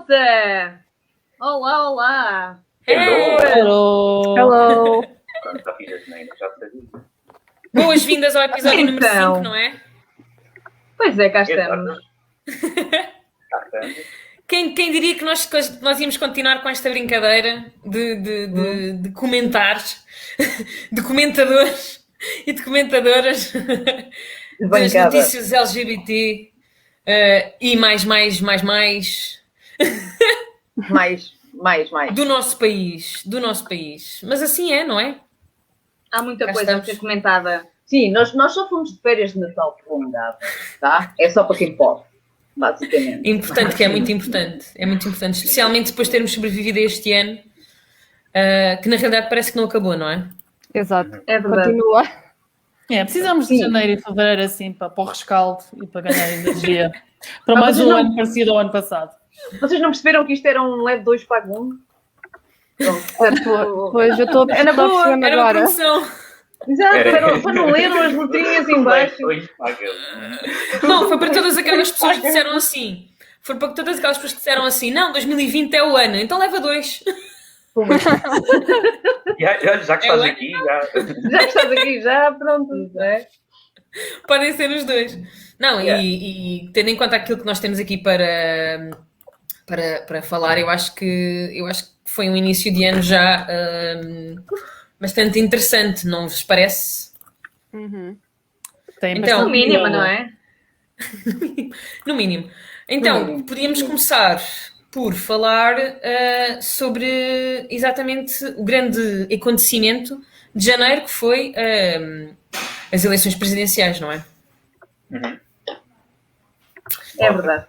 malta! Olá, olá! Hello! Pronto, já fiz as neiras, já sabia. Boas-vindas ao episódio número Então. 5, não é? Pois é, cá estamos. Cá estamos. Quem diria que nós íamos continuar com esta brincadeira de comentares, de comentadores e de comentadoras das bancada. notícias LGBT e mais do nosso país. Mas assim é, não é? Há muita Cá coisa estamos. a ser comentada. Sim, nós só fomos de férias de Natal prolongadas, tá? É só para quem pode, basicamente. Importante, que é muito importante. É muito importante, especialmente depois de termos sobrevivido a este ano, que na realidade parece que não acabou, não é? Exato. É verdade. Continua. Precisamos Sim. de janeiro e fevereiro assim para o rescaldo e para ganhar energia. Para Ah, mais vocês um não- ano parecido ao ano passado. Vocês não perceberam que isto era um leve 2 pago 1? Pois eu estou a Era boa, perceber Era uma agora. promoção. Exato, para não leram as letrinhas em baixo. Dois paga. Não, foi para todas aquelas pessoas que disseram assim. Foi para todas aquelas pessoas que disseram assim, não, 2020 é o ano, então leva 2. E olha, já que É estás bem? aqui, já. Já que estás aqui, já, pronto. É. Podem ser os dois. Não, Yeah. e tendo em conta aquilo que nós temos aqui para falar, eu acho que foi um início de ano já bastante interessante, não vos parece? Uhum. Tem Então, No mínimo, não é? No mínimo. Então, No mínimo. podíamos começar por falar sobre exatamente o grande acontecimento de janeiro, que foi as eleições presidenciais, não é? Uhum. É verdade.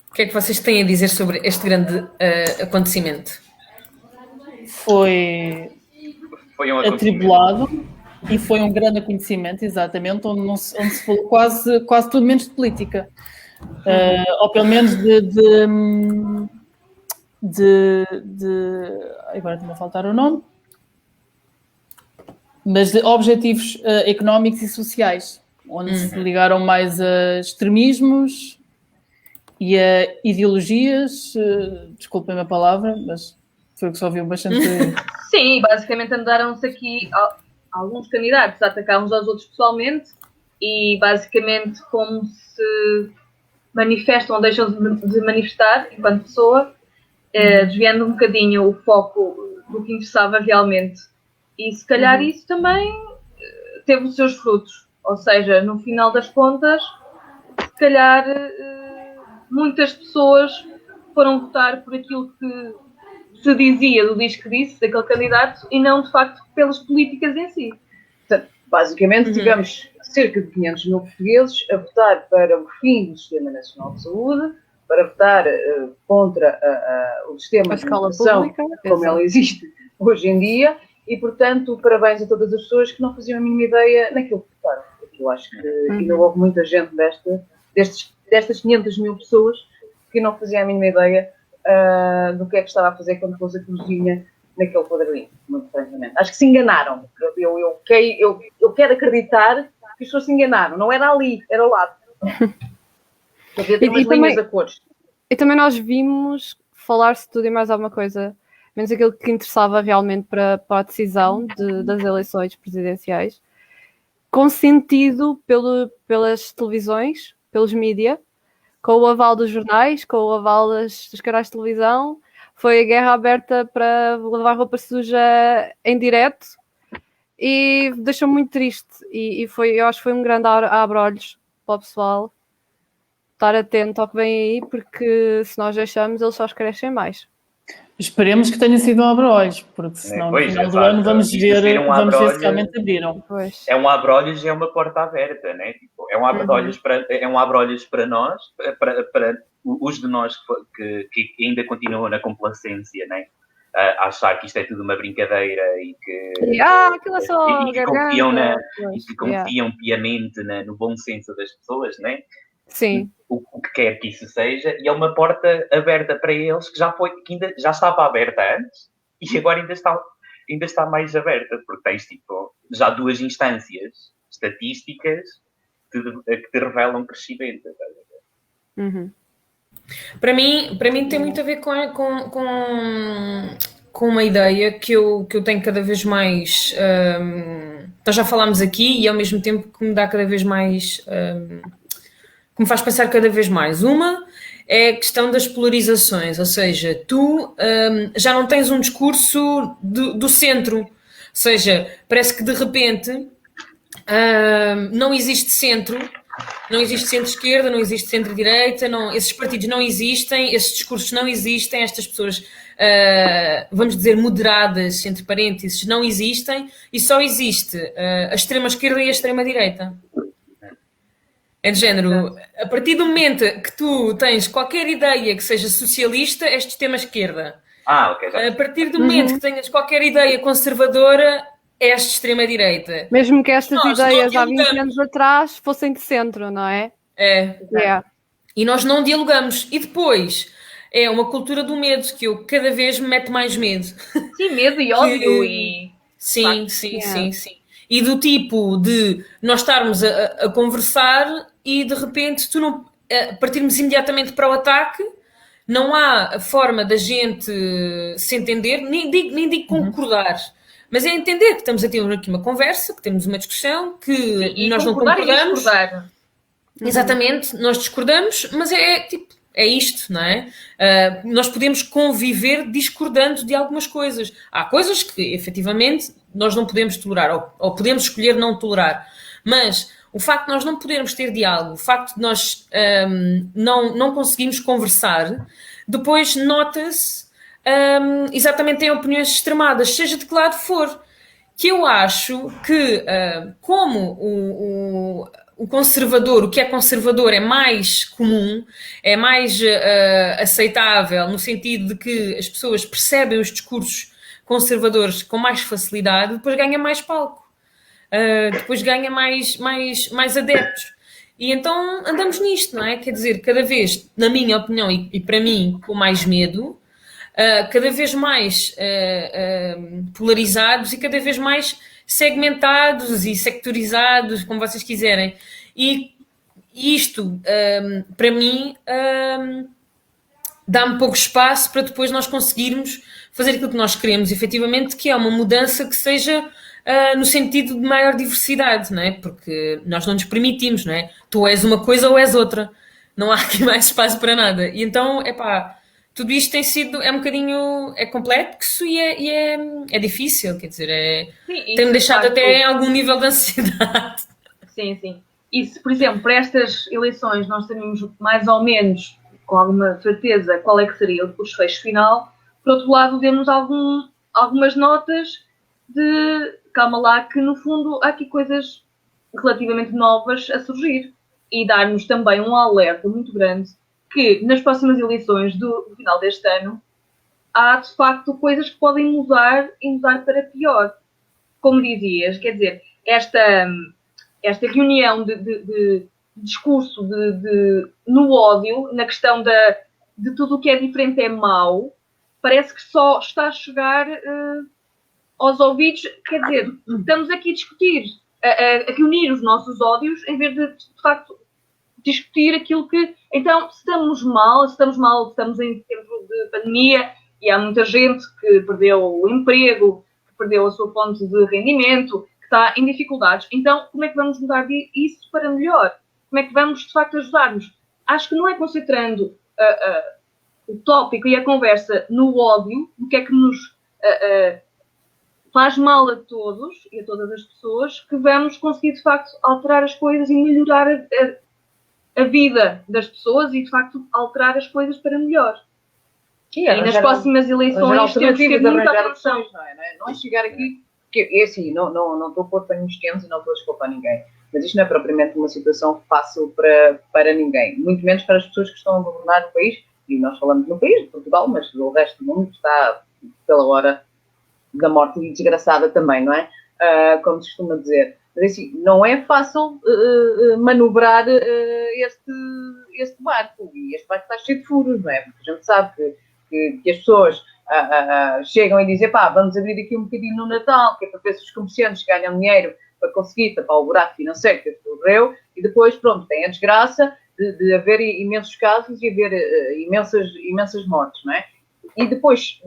O que é que vocês têm a dizer sobre este grande acontecimento? Foi Foi um acontecimento. atribulado e foi um grande acontecimento, exatamente, onde se falou quase tudo menos de política. Ou pelo menos agora está-me a faltar o nome, mas de objetivos económicos e sociais, onde se ligaram mais a extremismos e a ideologias, desculpem a palavra, mas foi o que só ouviu bastante. Sim, basicamente andaram-se aqui alguns candidatos a atacar uns aos outros pessoalmente e basicamente como se manifestam ou deixam de manifestar enquanto pessoa, desviando um bocadinho o foco do que interessava realmente. E se calhar isso também teve os seus frutos. Ou seja, no final das contas, se calhar muitas pessoas foram votar por aquilo que se dizia do diz que disse daquele candidato e não de facto pelas políticas em si. Portanto, basicamente tivemos cerca de 500 mil portugueses a votar para o fim do Sistema Nacional de Saúde, para votar contra o sistema A de escola educação pública, como exato. ela existe hoje em dia e, portanto, parabéns a todas as pessoas que não faziam a mínima ideia naquilo que votaram. Porque eu acho que ainda houve muita gente destas 500 mil pessoas que não faziam a mínima ideia do que é que estava a fazer quando pôs a cruzinha naquele quadradinho, muito francamente. Acho que se enganaram. Eu quero acreditar que as pessoas se enganaram. Não era ali, era ao lado. Havia ter umas linhas a cores. E também nós vimos falar-se tudo e mais alguma coisa, menos aquilo que interessava realmente para a decisão das eleições presidenciais, consentido pelas televisões, pelos mídia, com o aval dos jornais, com o aval dos canais de televisão. Foi a guerra aberta para lavar roupa suja em direto e deixou-me muito triste. E eu acho que foi um grande abre-olhos para o pessoal estar atento ao que vem aí, porque se nós deixamos, eles só crescem mais. Esperemos que tenha sido um abre-olhos, porque senão no Pois, final do exato. ano vamos Isto ver ser um se abre-olhos realmente abriram. Pois. É um abre-olhos e é uma porta aberta, né? Tipo, é um abre-olhos para nós, para os de nós que ainda continuam na complacência, né? A achar que isto é tudo uma brincadeira e que Aquilo é só e que confiam, garganta. e que confiam piamente no bom senso das pessoas, né? Sim. O que quer que isso seja, e é uma porta aberta para eles que ainda já estava aberta antes e agora ainda está mais aberta, porque tens tipo, já 2 instâncias estatísticas que te revelam crescimento. Uhum. Para mim tem muito a ver com uma ideia que eu tenho cada vez mais. Nós já falámos aqui e ao mesmo tempo que me dá cada vez mais. Que me faz pensar cada vez mais. Uma é a questão das polarizações, ou seja, tu já não tens um discurso do centro, ou seja, parece que de repente não existe centro. Não existe centro-esquerda, não existe centro-direita, esses partidos não existem, esses discursos não existem, estas pessoas, vamos dizer, moderadas, entre parênteses, não existem, e só existe a extrema-esquerda e a extrema-direita. É de género, a partir do momento que tu tens qualquer ideia que seja socialista, és de extrema-esquerda. Ok. A partir do momento que tenhas qualquer ideia conservadora, és de extrema-direita. Mesmo que estas ideias há 20 anos atrás fossem de centro, não é? É. E nós não dialogamos. E depois é uma cultura do medo que eu cada vez me mete mais medo. Sim, medo e ódio e... Sim. E do tipo de nós estarmos a conversar e de repente partirmos imediatamente para o ataque, não há forma da gente se entender, nem digo concordar. Mas é entender que estamos a ter aqui uma conversa, que temos uma discussão, que nós não concordamos. Exatamente, nós discordamos, mas é isto, não é? Nós podemos conviver discordando de algumas coisas. Há coisas que, efetivamente, nós não podemos tolerar, ou podemos escolher não tolerar. Mas o facto de nós não podermos ter diálogo, o facto de nós não conseguirmos conversar, depois nota-se exatamente em opiniões extremadas, seja de que lado for, que eu acho que como o conservador, o que é conservador é mais comum, é mais aceitável, no sentido de que as pessoas percebem os discursos conservadores com mais facilidade, depois ganha mais palco, depois ganha mais adeptos. E então andamos nisto, não é? Quer dizer, cada vez, na minha opinião e para mim, com mais medo, cada vez mais polarizados e cada vez mais segmentados e sectorizados, como vocês quiserem. E isto, para mim, dá-me pouco espaço para depois nós conseguirmos fazer aquilo que nós queremos, efetivamente, que é uma mudança que seja no sentido de maior diversidade, não é? Porque nós não nos permitimos, não é? Tu és uma coisa ou és outra. Não há aqui mais espaço para nada. E então, tudo isto é um bocadinho, é complexo e é difícil, quer dizer, tem-me deixado até em algum nível de ansiedade. Sim. E se, por exemplo, para estas eleições nós sabemos mais ou menos, com alguma certeza, qual é que seria o desfecho final, por outro lado vemos algumas notas de, calma lá, que no fundo há aqui coisas relativamente novas a surgir e dar-nos também um alerta muito grande que nas próximas eleições do final deste ano há de facto coisas que podem mudar e mudar para pior. Como dizias, quer dizer, esta reunião de discurso no ódio, na questão de tudo o que é diferente é mau, parece que só está a chegar aos ouvidos. Quer dizer, estamos aqui a discutir, a reunir os nossos ódios em vez de facto discutir aquilo que... Então, se estamos mal, estamos em tempo de pandemia e há muita gente que perdeu o emprego, que perdeu a sua fonte de rendimento, que está em dificuldades. Então, como é que vamos mudar isso para melhor? Como é que vamos, de facto, ajudar-nos? Acho que não é concentrando o tópico e a conversa no ódio, no que é que nos faz mal a todos e a todas as pessoas, que vamos conseguir, de facto, alterar as coisas e melhorar a vida das pessoas e, de facto, alterar as coisas para melhor. E nas próximas eleições temos que ter muita atenção. Não é chegar aqui, porque é assim, não estou a pôr panos quentes e não estou a desculpar ninguém, mas isto não é propriamente uma situação fácil para ninguém, muito menos para as pessoas que estão a governar o país, e nós falamos no país de Portugal, mas o resto do mundo está pela hora da morte e desgraçada também, não é? Como se costuma dizer. Mas assim, não é fácil manobrar este barco. E este barco está cheio de furos, não é? Porque a gente sabe que as pessoas chegam e dizem, vamos abrir aqui um bocadinho no Natal, que é para ver se os comerciantes ganham dinheiro para conseguir tapar o buraco financeiro que ocorreu, e depois, pronto, tem a desgraça de haver imensos casos e haver imensas mortes, não é? E depois,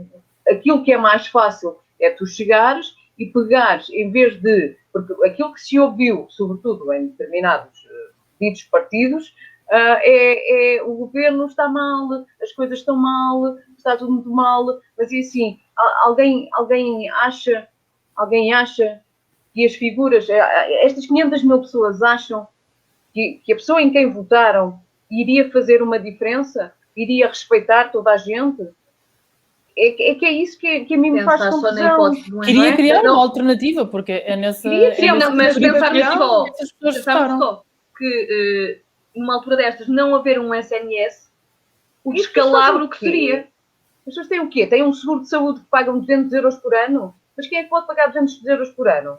aquilo que é mais fácil é tu chegares e pegares, em vez de... Porque aquilo que se ouviu, sobretudo em determinados ditos partidos, o governo está mal, as coisas estão mal, está tudo muito mal, mas e assim, alguém acha que as figuras, estas 500 mil pessoas acham que a pessoa em quem votaram iria fazer uma diferença? Iria respeitar toda a gente? É que é isso que a mim me faz confusão. Queria criar uma alternativa, porque é nessa... Mas pensamos só que numa altura destas não haver um SNS, o descalabro que seria. As pessoas têm o quê? Têm um seguro de saúde que pagam 200 euros por ano? Mas quem é que pode pagar 200 euros por ano?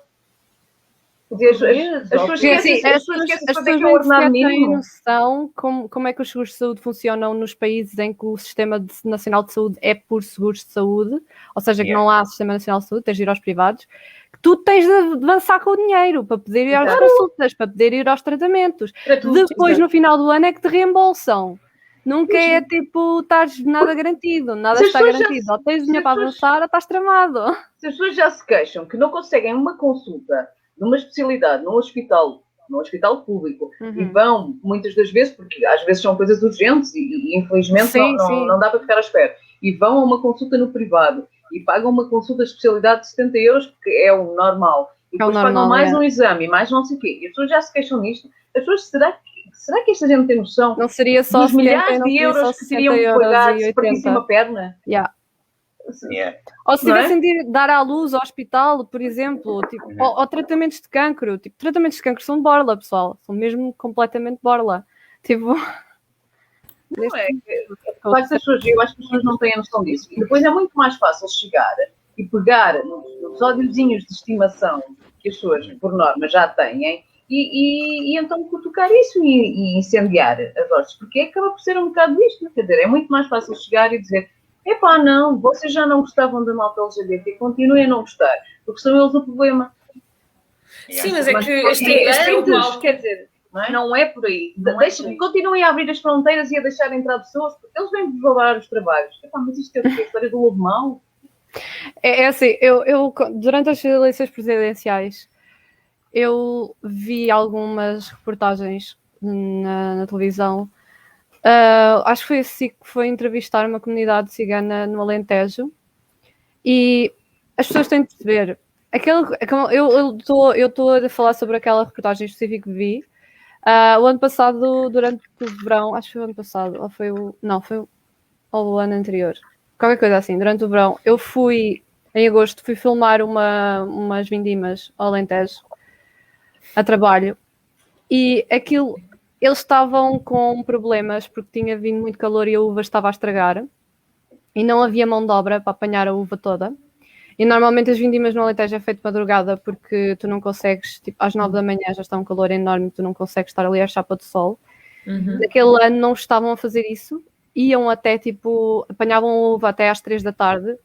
As pessoas esquecem nem sequer têm noção como é que os seguros de saúde funcionam nos países em que o Sistema Nacional de Saúde é por seguros de saúde, ou seja, que não há Sistema Nacional de Saúde, tens de ir aos privados, que tu tens de avançar com o dinheiro para poder ir às consultas, para poder ir aos tratamentos. Depois, no final do ano, é que te reembolsam. Nunca é tipo, estás nada garantido, nada está garantido. Ou tens dinheiro para avançar ou estás tramado. Se as pessoas já se queixam que não conseguem uma consulta numa especialidade, num hospital público, e vão, muitas das vezes, porque às vezes são coisas urgentes e infelizmente não dá para ficar à espera, e vão a uma consulta no privado e pagam uma consulta de especialidade de 70 euros, que é o normal, e depois pagam mais um exame, mais não sei o quê, e as pessoas já se queixam nisto. As pessoas, será que esta gente tem noção não seria só dos milhares de euros que teriam que pagar se partissem uma perna? Ou se tivessem de dar à luz ao hospital, por exemplo, tipo, ou tratamentos de cancro. Tipo, tratamentos de cancro são de borla, pessoal. São mesmo completamente borla. Tipo... Não é? Eu acho que as pessoas não têm a noção disso. E depois é muito mais fácil chegar e pegar nos ódiozinhos de estimação que as pessoas, por norma, já têm e então cutucar isso e incendiar as hostes. Porque acaba por ser um bocado isto. Quer dizer, é muito mais fácil chegar e dizer: epá, não, vocês já não gostavam da malta LGBT, continuem a não gostar, porque são eles o problema. Sim, mas é que este igual, quer dizer, não é por aí. Continuem a abrir as fronteiras e a deixar entrar pessoas, porque eles vêm roubar os trabalhos. Epá, mas isto é o quê? A história do lobo mau? É assim, eu durante as eleições presidenciais, eu vi algumas reportagens na televisão. Acho que foi assim que foi entrevistar uma comunidade cigana no Alentejo, e as pessoas têm de perceber eu estou a falar sobre aquela reportagem específica que vi o ano passado, durante o verão, acho que foi o ano passado, ou foi o ano anterior, qualquer coisa assim. Durante o verão eu fui, em agosto, fui filmar umas vindimas ao Alentejo a trabalho, e aquilo, eles estavam com problemas porque tinha vindo muito calor e a uva estava a estragar e não havia mão de obra para apanhar a uva toda. E normalmente as vindimas no Alentejo é feito de madrugada, porque tu não consegues, tipo, às 9 da manhã já está um calor enorme, tu não consegues estar ali à chapa de sol. Naquele ano não estavam a fazer isso, iam até tipo, apanhavam a uva até às 3 da tarde,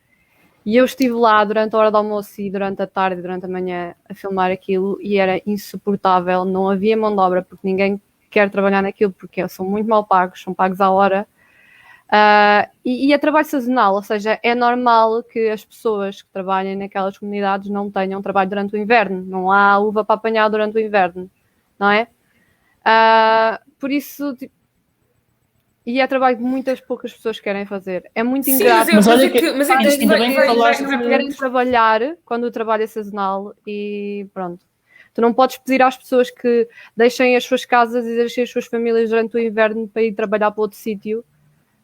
e eu estive lá durante a hora do almoço e durante a tarde e durante a manhã a filmar aquilo, e era insuportável, não havia mão de obra, porque ninguém quer trabalhar naquilo, porque são muito mal pagos, são pagos à hora. E é trabalho sazonal, ou seja, é normal que as pessoas que trabalhem naquelas comunidades não tenham trabalho durante o inverno, não há uva para apanhar durante o inverno, não é? Por isso, tipo, e é trabalho que muitas poucas pessoas querem fazer. É muito ingrato. Mas olha que querem trabalhar quando o trabalho é sazonal, e pronto. Tu não podes pedir às pessoas que deixem as suas casas e deixem as suas famílias durante o inverno para ir trabalhar para outro sítio,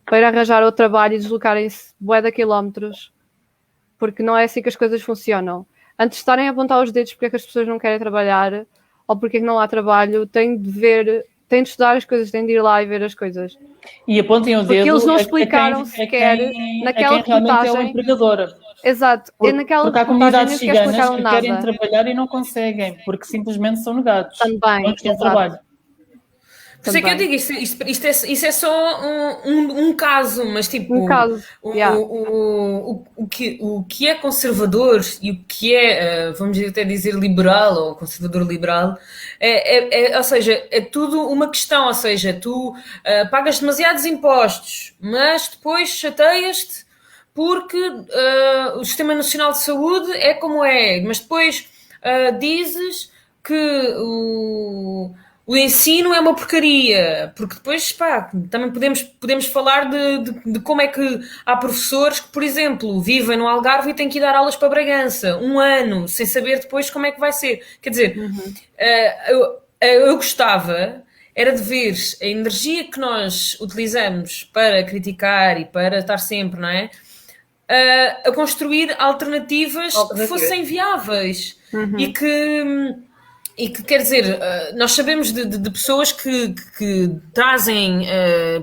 para ir arranjar outro trabalho e deslocarem-se bué de quilómetros, porque não é assim que as coisas funcionam. Antes de estarem a apontar os dedos porque é que as pessoas não querem trabalhar ou porque é que não há trabalho, têm de estudar as coisas, têm de ir lá e ver as coisas. E apontem o dedo. Porque eles não explicaram sequer naquela reportagem. É o empregador. Exato. Porque há comunidades ciganas que querem trabalhar e não conseguem, porque simplesmente são negados. Também, exato. Trabalho. Por isso é que eu também. digo, isso é só um caso, mas tipo, Um caso, yeah. o que é conservador e o que é, vamos até dizer, liberal ou conservador-liberal, ou seja, é tudo uma questão, ou seja, tu pagas demasiados impostos, mas depois chateias-te porque o Sistema Nacional de Saúde é como é, mas depois dizes que o ensino é uma porcaria, porque depois, pá, também podemos falar de como é que há professores que, por exemplo, vivem no Algarve e têm que ir dar aulas para Bragança, um ano, sem saber depois como é que vai ser. Quer dizer, eu gostava era de ver a energia que nós utilizamos para criticar e para estar sempre, não é? A construir alternativas que fossem viáveis e que quer dizer, nós sabemos de pessoas que trazem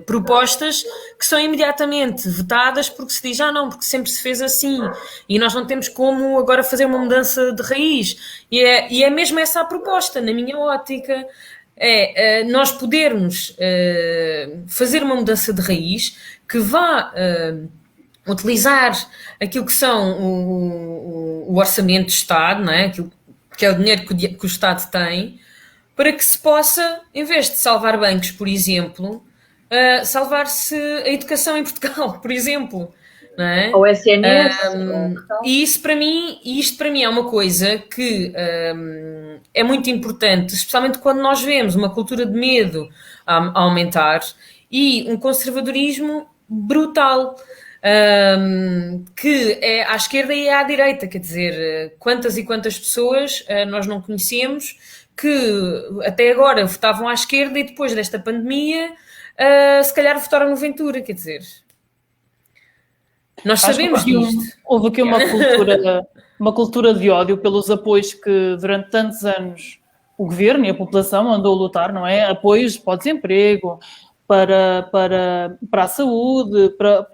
propostas que são imediatamente vetadas porque se diz, não, porque sempre se fez assim e nós não temos como agora fazer uma mudança de raiz. E é mesmo essa a proposta, na minha ótica, nós podermos fazer uma mudança de raiz que vá utilizar aquilo que são o orçamento do Estado, não é? Aquilo que é o dinheiro que o Estado tem, para que se possa, em vez de salvar bancos, por exemplo, salvar-se a educação em Portugal, por exemplo. Não é? Ou SNS. E isto para mim é uma coisa que é muito importante, especialmente quando nós vemos uma cultura de medo a aumentar e um conservadorismo brutal. Que é à esquerda e à direita, quer dizer, quantas e quantas pessoas nós não conhecemos que até agora votavam à esquerda e depois desta pandemia se calhar votaram no Ventura, quer dizer, nós sabemos disto. Houve aqui uma cultura de ódio pelos apoios que durante tantos anos o governo e a população andou a lutar, não é? Apoios para o desemprego, para a saúde, para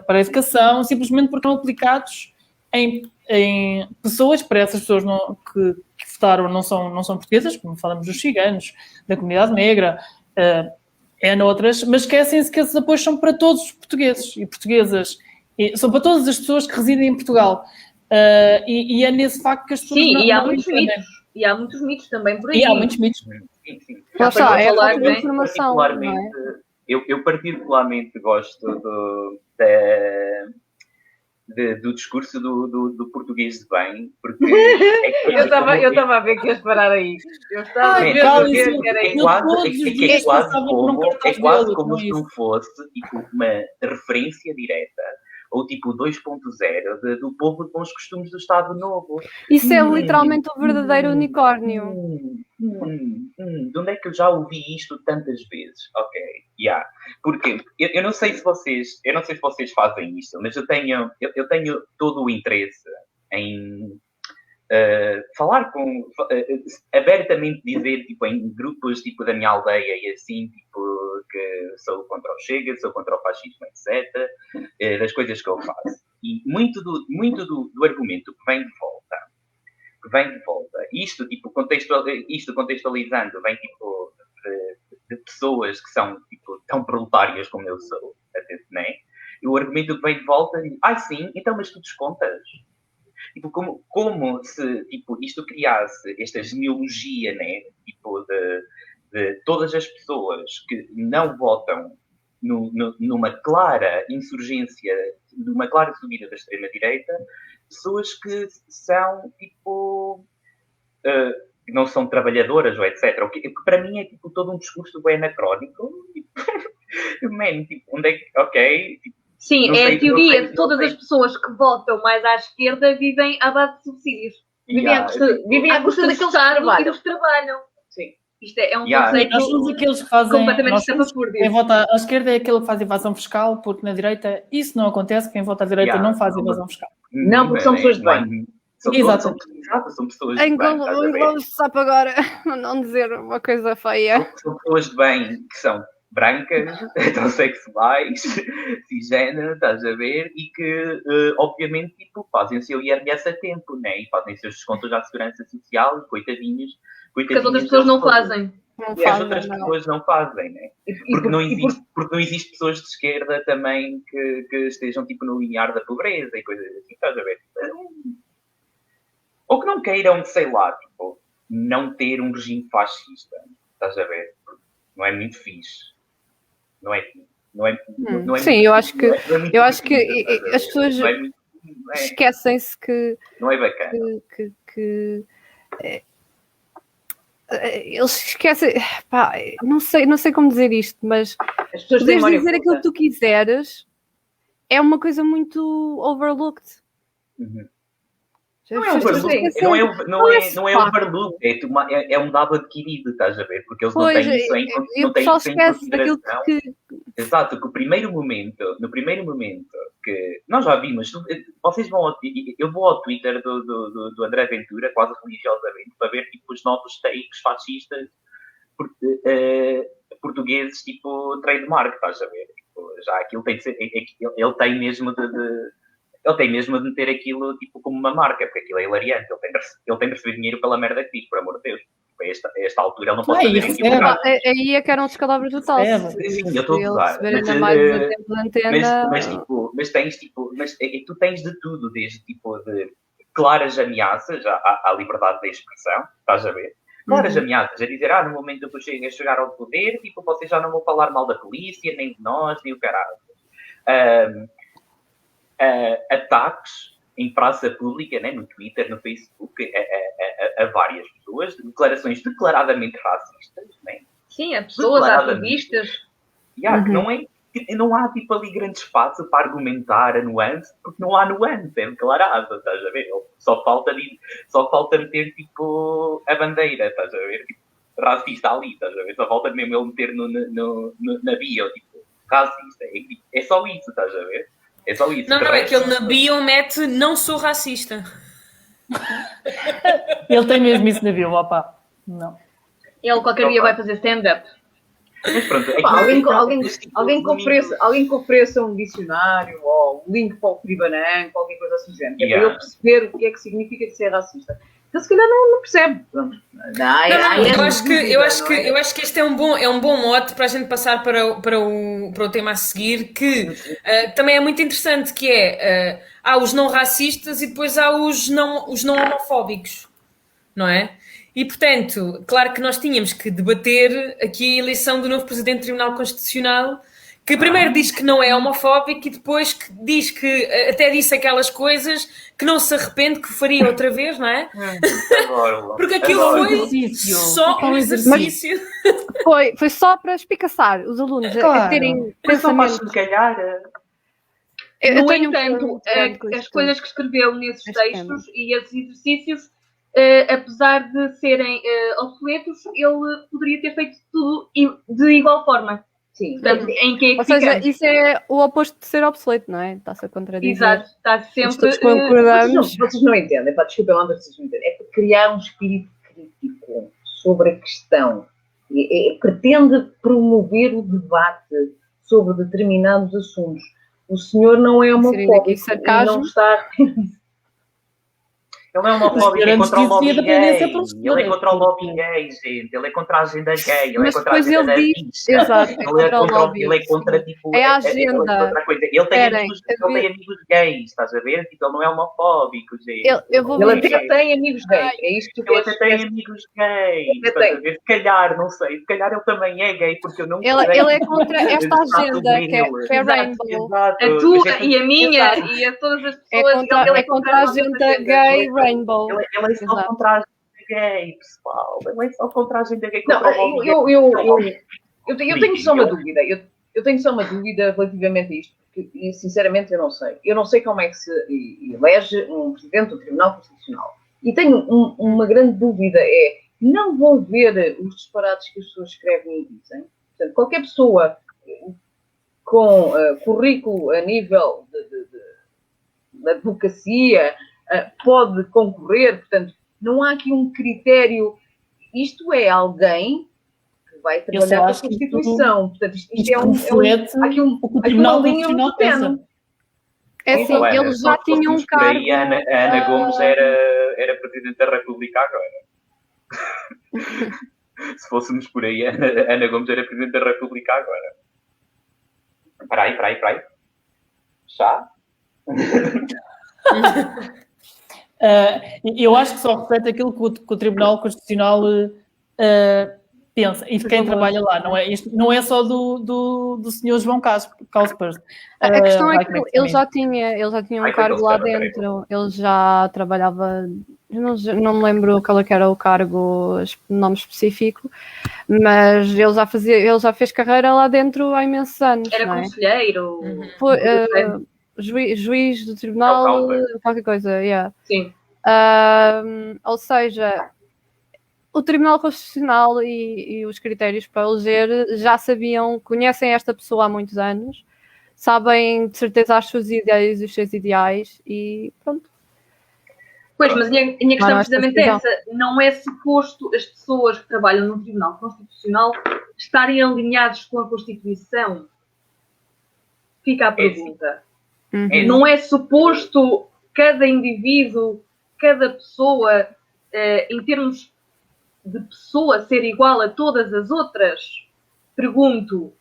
a educação, simplesmente porque estão aplicados em pessoas, para essas pessoas que votaram não são portuguesas, como falamos dos ciganos, da comunidade negra, noutras, mas esquecem-se que esses apoios são para todos os portugueses e portuguesas, são para todas as pessoas que residem em Portugal. E é nesse facto que as pessoas Sim, e há muitos mitos. E há muitos mitos também por aí. E há muitos mitos. Sim. Lá está, é falar, a informação, não é? Eu particularmente gosto do discurso do português de bem, porque eu estava a ver que ias parar aí. Eu estava a ver que era isso. É quase como se não fosse tipo, uma referência direta ou tipo 2.0 do povo de bons costumes do Estado Novo. Isso é literalmente o verdadeiro unicórnio. De onde é que eu já ouvi isto tantas vezes? Ok, porque eu não sei se vocês fazem isto, mas eu tenho todo o interesse em falar abertamente dizer tipo em grupos tipo da minha aldeia e assim tipo que sou contra o Chega, sou contra o fascismo, etc. Das coisas que eu faço. E muito do argumento que vem de volta, isto contextualizando, vem tipo de pessoas que são tipo, tão proletárias como eu sou, né? E o argumento que vem de volta é, sim, então mas tu descontas? Tipo, como se tipo, isto criasse esta genealogia, né? Tipo, de todas as pessoas que não votam numa clara insurgência, numa clara subida da extrema-direita, pessoas que são, tipo, não são trabalhadoras ou etc. O que para mim é, tipo, todo um discurso bem anacrónico. Man, tipo, onde é que... Ok... Tipo, sim, é a teoria de todas as pessoas que votam mais à esquerda vivem à base de subsídios. Vivem à custa daqueles que eles trabalham. Sim. Isto é um conceito nós somos aqueles que fazem, completamente estapafúrdio. Quem vota à esquerda é aquele que faz evasão fiscal, porque na direita isso não acontece, quem vota à direita não faz evasão fiscal. Não, porque são pessoas de bem. Exato. São pessoas de bem. Vamos só para agora não dizer uma coisa feia. São pessoas de bem que são brancas, heterossexuais, cisgênero, estás a ver? E que, obviamente, tipo, fazem o seu IRS a tempo, né? E fazem os seus descontos à segurança social, coitadinhos. Porque as outras pessoas não fazem. Não E as fazem, outras não. pessoas não fazem, né? Porque não existe pessoas de esquerda também que estejam tipo no limiar da pobreza e coisas assim, estás a ver? Ou que não queiram, sei lá, tipo, não ter um regime fascista, estás a ver? Não é muito fixe. Não é Sim, eu acho que as pessoas pessoas esquecem-se que não é bacana. eles esquecem, pá, não sei como dizer isto, mas As pessoas têm poderes memória dizer curta. aquilo que tu quiseres é uma coisa muito overlooked. Uhum. Não é As pessoas overlook, esquecem- não é overlook, é um dado adquirido, estás a ver? Porque eles não Pois, têm isso em, e não o têm pessoal isso em esquece daquilo consideração. que Exato, que no primeiro momento que nós já vimos, vocês vão eu vou ao Twitter do André Ventura, quase religiosamente, para ver tipo, os novos takes fascistas portugueses, tipo trademark, estás a ver? Tipo, já aquilo tem de ser, ele tem mesmo ele tem mesmo de meter aquilo tipo, como uma marca, porque aquilo é hilariante. Ele tem de receber dinheiro pela merda que diz, por amor de Deus. A esta altura ele não pode fazer isso aquilo. aí é que eram descalabros do tal. Sim, eu estou a gozar. Se ainda mais a tempo de antena. Mas tu tens de tudo, desde tipo de claras ameaças à liberdade de expressão, estás a ver? Claras ameaças, a dizer, no momento que eu chegar ao poder, tipo, vocês já não vão falar mal da polícia, nem de nós, nem o caralho. Ataques em praça pública, né, no Twitter, no Facebook, a várias pessoas, declarações declaradamente racistas, né? Sim, a pessoas, Declaradamente. ativistas. Que não há tipo ali grande espaço para argumentar a nuance, porque não há nuance, é declarado, estás a ver? Só falta meter tipo a bandeira, estás a ver? Tipo, racista ali, estás a ver? Só falta mesmo ele meter na bio, tipo, racista. É só isso, estás a ver? É só isso. Não, é que ele na bio mete não sou racista. Ele tem mesmo isso na bio, opá. Não. Ele qualquer dia vai fazer stand-up. Mas pronto, alguém que ofereça um dicionário ou um link para o Fribanan, qualquer coisa assim, para eu perceber o que é que significa ser racista. Então, se calhar não percebe. Pronto. Eu acho que este é um bom mote para a gente passar para o tema a seguir, que também é muito interessante, que é há os não racistas e depois há os não homofóbicos, não é? E, portanto, claro que nós tínhamos que debater aqui a eleição do novo Presidente do Tribunal Constitucional, que primeiro diz que não é homofóbico e depois que diz que até disse aquelas coisas que não se arrepende, que faria outra vez, não é? Porque aquilo foi só um exercício. Foi só para espicaçar os alunos a terem pensamentos. Se calhar... No entanto, as coisas que escreveu nesses textos e esses exercícios, apesar de serem obsoletos, ele poderia ter feito tudo de igual forma. Sim. Portanto, em que é que Ou seja, ficamos? isso é o oposto de ser obsoleto, não é? Está-se a contradizer. Exato, está sempre... Todos concordamos. Vocês não entendem, desculpa lá, vocês não entendem. É para criar um espírito crítico sobre a questão. Pretende promover o debate sobre determinados assuntos. O senhor não é homofóbico e não está... Ele é homofóbico, é contra o lobby gay. Ele é contra o lobby gay, gente. Ele é contra a agenda gay. Ele é contra a agenda da bicha. Exato, Ele é contra, tipo... É a agenda. Ele tem amigos gays, estás a ver? Tipo, ele não é homofóbico, gente. Ele até tem amigos gays. É isto que ele até tem amigos gays. Estás a ver? Se calhar, não sei. Se calhar ele também é gay, porque eu não sei. Ele é contra esta agenda, que é Rainbow. A tua e a minha e a todas as pessoas. Ele é contra a agenda gay Rainbow. Ele é só contra a agenda gay, pessoal. Ele é só contra a agenda gay. Eu tenho só uma dúvida. Eu tenho só uma dúvida relativamente a isto, porque, sinceramente, eu não sei. Eu não sei como é que se elege um presidente do Tribunal Constitucional. E tenho uma grande dúvida, não vão ver os disparates que as pessoas escrevem e dizem. Portanto, qualquer pessoa com currículo a nível de advocacia pode concorrer, portanto, não há aqui um critério. Isto é alguém que vai trabalhar com a Constituição. Portanto, isto é aqui uma linha muito tenue. É assim, eles já tinham um cargo. Aí a Ana Gomes era Presidente da República agora. Se fôssemos por aí, Ana Gomes era Presidente da República agora. Espera aí. Já? Eu acho que só reflete aquilo que o Tribunal Constitucional pensa e de quem trabalha lá. Não é só do senhor João Caspers. A questão é que ele já tinha um cargo lá dentro. Ele já trabalhava... Não me lembro qual é que era o cargo, nome específico, mas ele já fez carreira lá dentro há imensos anos. Era conselheiro. Juiz do tribunal, qualquer coisa, yeah. Sim. Ou seja, o Tribunal Constitucional e os critérios para eleger já conhecem esta pessoa há muitos anos, sabem de certeza as suas ideias e os seus ideais e pronto. Pois, mas a minha questão é precisamente essa. Não é suposto as pessoas que trabalham no Tribunal Constitucional estarem alinhados com a Constituição? Fica a pergunta. Não é suposto cada indivíduo, cada pessoa, em termos de pessoa, ser igual a todas as outras? Pergunto.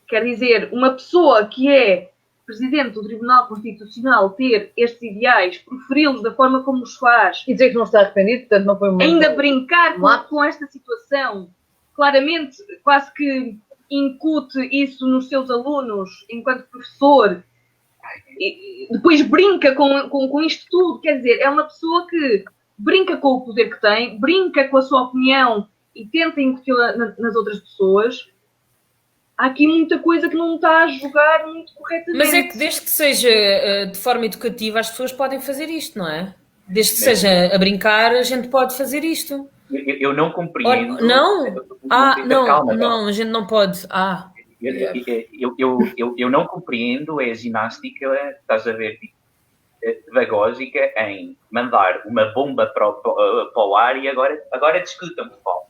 Quer dizer, uma pessoa que é Presidente do Tribunal Constitucional ter estes ideais, proferi-los da forma como os faz... E dizer que não está arrependido, portanto não foi muito... Ainda brincar com esta situação, claramente quase que incute isso nos seus alunos enquanto professor, e depois brinca com isto tudo, quer dizer, é uma pessoa que brinca com o poder que tem, brinca com a sua opinião e tenta incutí-la nas outras pessoas. Há aqui muita coisa que não está a jogar muito corretamente. Mas é que desde que seja de forma educativa, as pessoas podem fazer isto, não é? Desde que seja a brincar, a gente pode fazer isto. Eu não compreendo. Não? Calma, não, a gente não pode. Eu não compreendo a ginástica, estás a ver, pedagógica em mandar uma bomba para o ar e agora discutam, pessoal.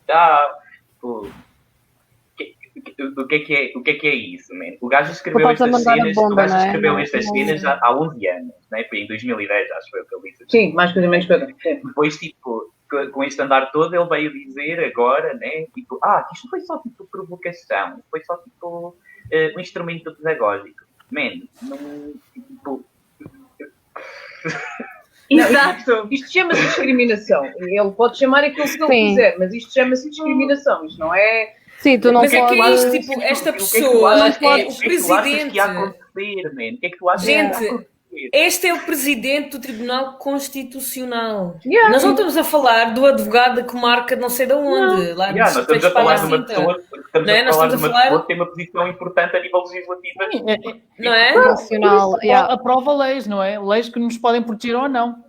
O que é isso, man? O gajo escreveu estas cenas, há 11 anos, né? Foi em 2010, acho que foi o que ele disse. Sim, mais coisa, menos coisa. Depois, tipo, com este andar todo, ele veio dizer agora, né? Tipo, isto foi só tipo provocação, foi só tipo um instrumento pedagógico. Man, não, tipo... Exato. Isto chama-se discriminação. Ele pode chamar aquilo que ele quiser, mas isto chama-se discriminação. Isto não é... Sim, tu não mas podes... é que é isto, tipo, esta pessoa é o presidente. O que é que tu achas que ia acontecer, man? O que é que tu achas que ia acontecer? Este é o presidente do Tribunal Constitucional. Nós não estamos a falar do advogado da comarca de não sei de onde. Lá nós estamos a falar de uma pessoa que tem uma posição importante a nível legislativo. Não é? Nacional. Aprova leis, não é? Leis que nos podem proteger ou não.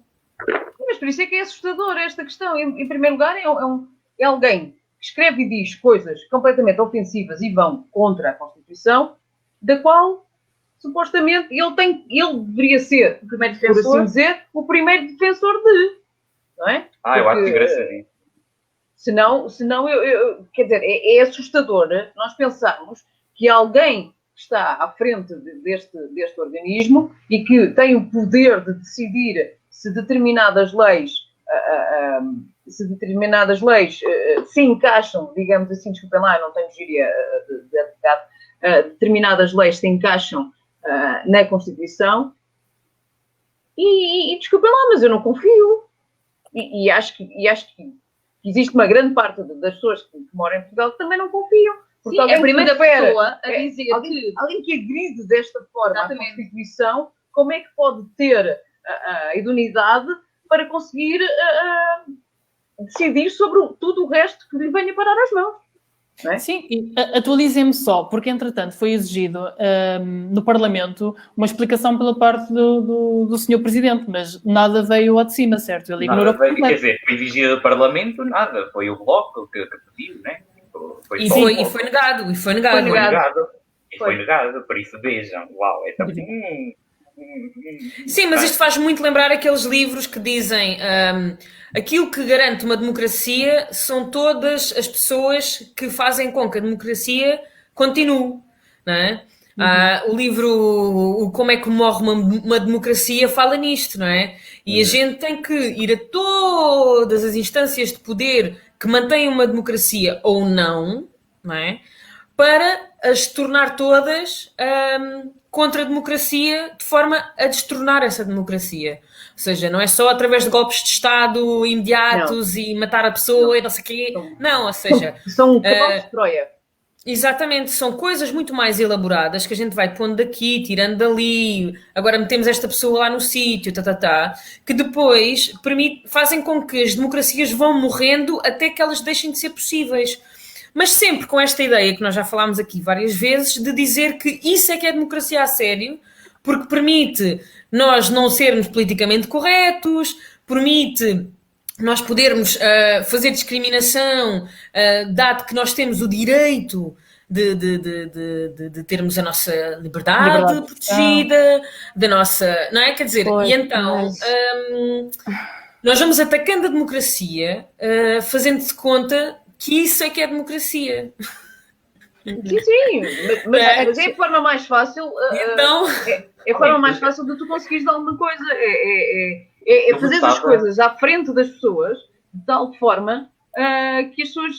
Mas por isso é que é assustador esta questão. Em primeiro lugar, é alguém que escreve e diz coisas completamente ofensivas e vão contra a Constituição, da qual supostamente ele deveria ser, o primeiro defensor, por assim dizer, o primeiro defensor de, não é? Eu acho engraçadinho. Senão quer dizer, é assustador nós pensarmos que alguém que está à frente deste organismo e que tem o poder de decidir se determinadas leis se encaixam, digamos assim, desculpem lá, eu não tenho gíria de advogado, determinadas leis se encaixam na Constituição e desculpem lá, mas eu não confio e acho que existe uma grande parte das pessoas que moram em Portugal que também não confiam. Porque sim, é a primeira pessoa a dizer alguém que agride desta forma a Constituição, como é que pode ter a idoneidade para conseguir decidir sobre tudo o resto que lhe venha parar às mãos? Não é? Sim, e atualizem-me só, porque entretanto foi exigido no Parlamento uma explicação pela parte do Sr. Presidente, mas nada veio ao de cima, certo? Ele ignorou. Quer dizer, foi exigido do Parlamento, nada, foi o Bloco que pediu, né? E foi negado, Foi negado, por isso vejam, uau, é tão... Sim, mas isto faz muito lembrar aqueles livros que dizem aquilo que garante uma democracia são todas as pessoas que fazem com que a democracia continue, não é? O livro o Como é que morre uma democracia fala nisto, não é? E a gente tem que ir a todas as instâncias de poder que mantêm uma democracia ou não, não é? Para as tornar todas contra a democracia, de forma a destornar essa democracia. Ou seja, não é só através de golpes de Estado imediatos e matar a pessoa e não sei o quê. Não, ou seja... São cavalos de Troia. Exatamente, são coisas muito mais elaboradas que a gente vai pondo daqui, tirando dali, agora metemos esta pessoa lá no sítio, que depois fazem com que as democracias vão morrendo até que elas deixem de ser possíveis. Mas sempre com esta ideia que nós já falámos aqui várias vezes, de dizer que isso é que é democracia a sério, porque permite nós não sermos politicamente corretos, permite nós podermos fazer discriminação, dado que nós temos o direito de termos a nossa liberdade protegida, da nossa... Não é? Quer dizer, e então... nós vamos atacando a democracia, fazendo-se conta que isso é que é democracia. Sim, mas é a forma mais fácil. Então... É a forma mais fácil de tu conseguires dar alguma coisa. É fazer as coisas à frente das pessoas de tal forma que as pessoas.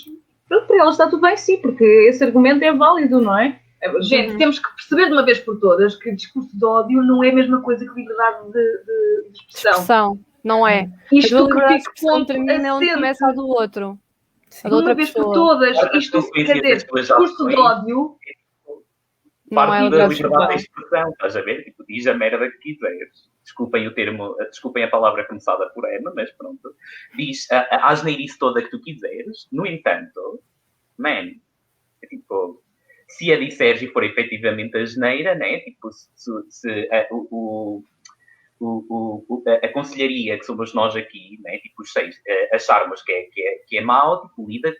Para elas está tudo bem, sim, porque esse argumento é válido, não é? Gente, temos que perceber de uma vez por todas que discurso de ódio não é a mesma coisa que liberdade de expressão. Não é. Isto a liberdade que de expressão termina onde começa a do outro. De uma vez por todas, isto quer dizer, discurso de ódio. Parte da liberdade de expressão, estás a ver? Tipo, diz a merda que quiseres. Desculpem o termo, desculpem a palavra começada por Emma, mas pronto. Diz a asneirice toda que tu quiseres. No entanto, man, é tipo, se a disseres e for efetivamente a asneira, né? Tipo, se a conselharia que somos nós aqui, né? Tipo, os seis, acharmos que é mau, tipo, lida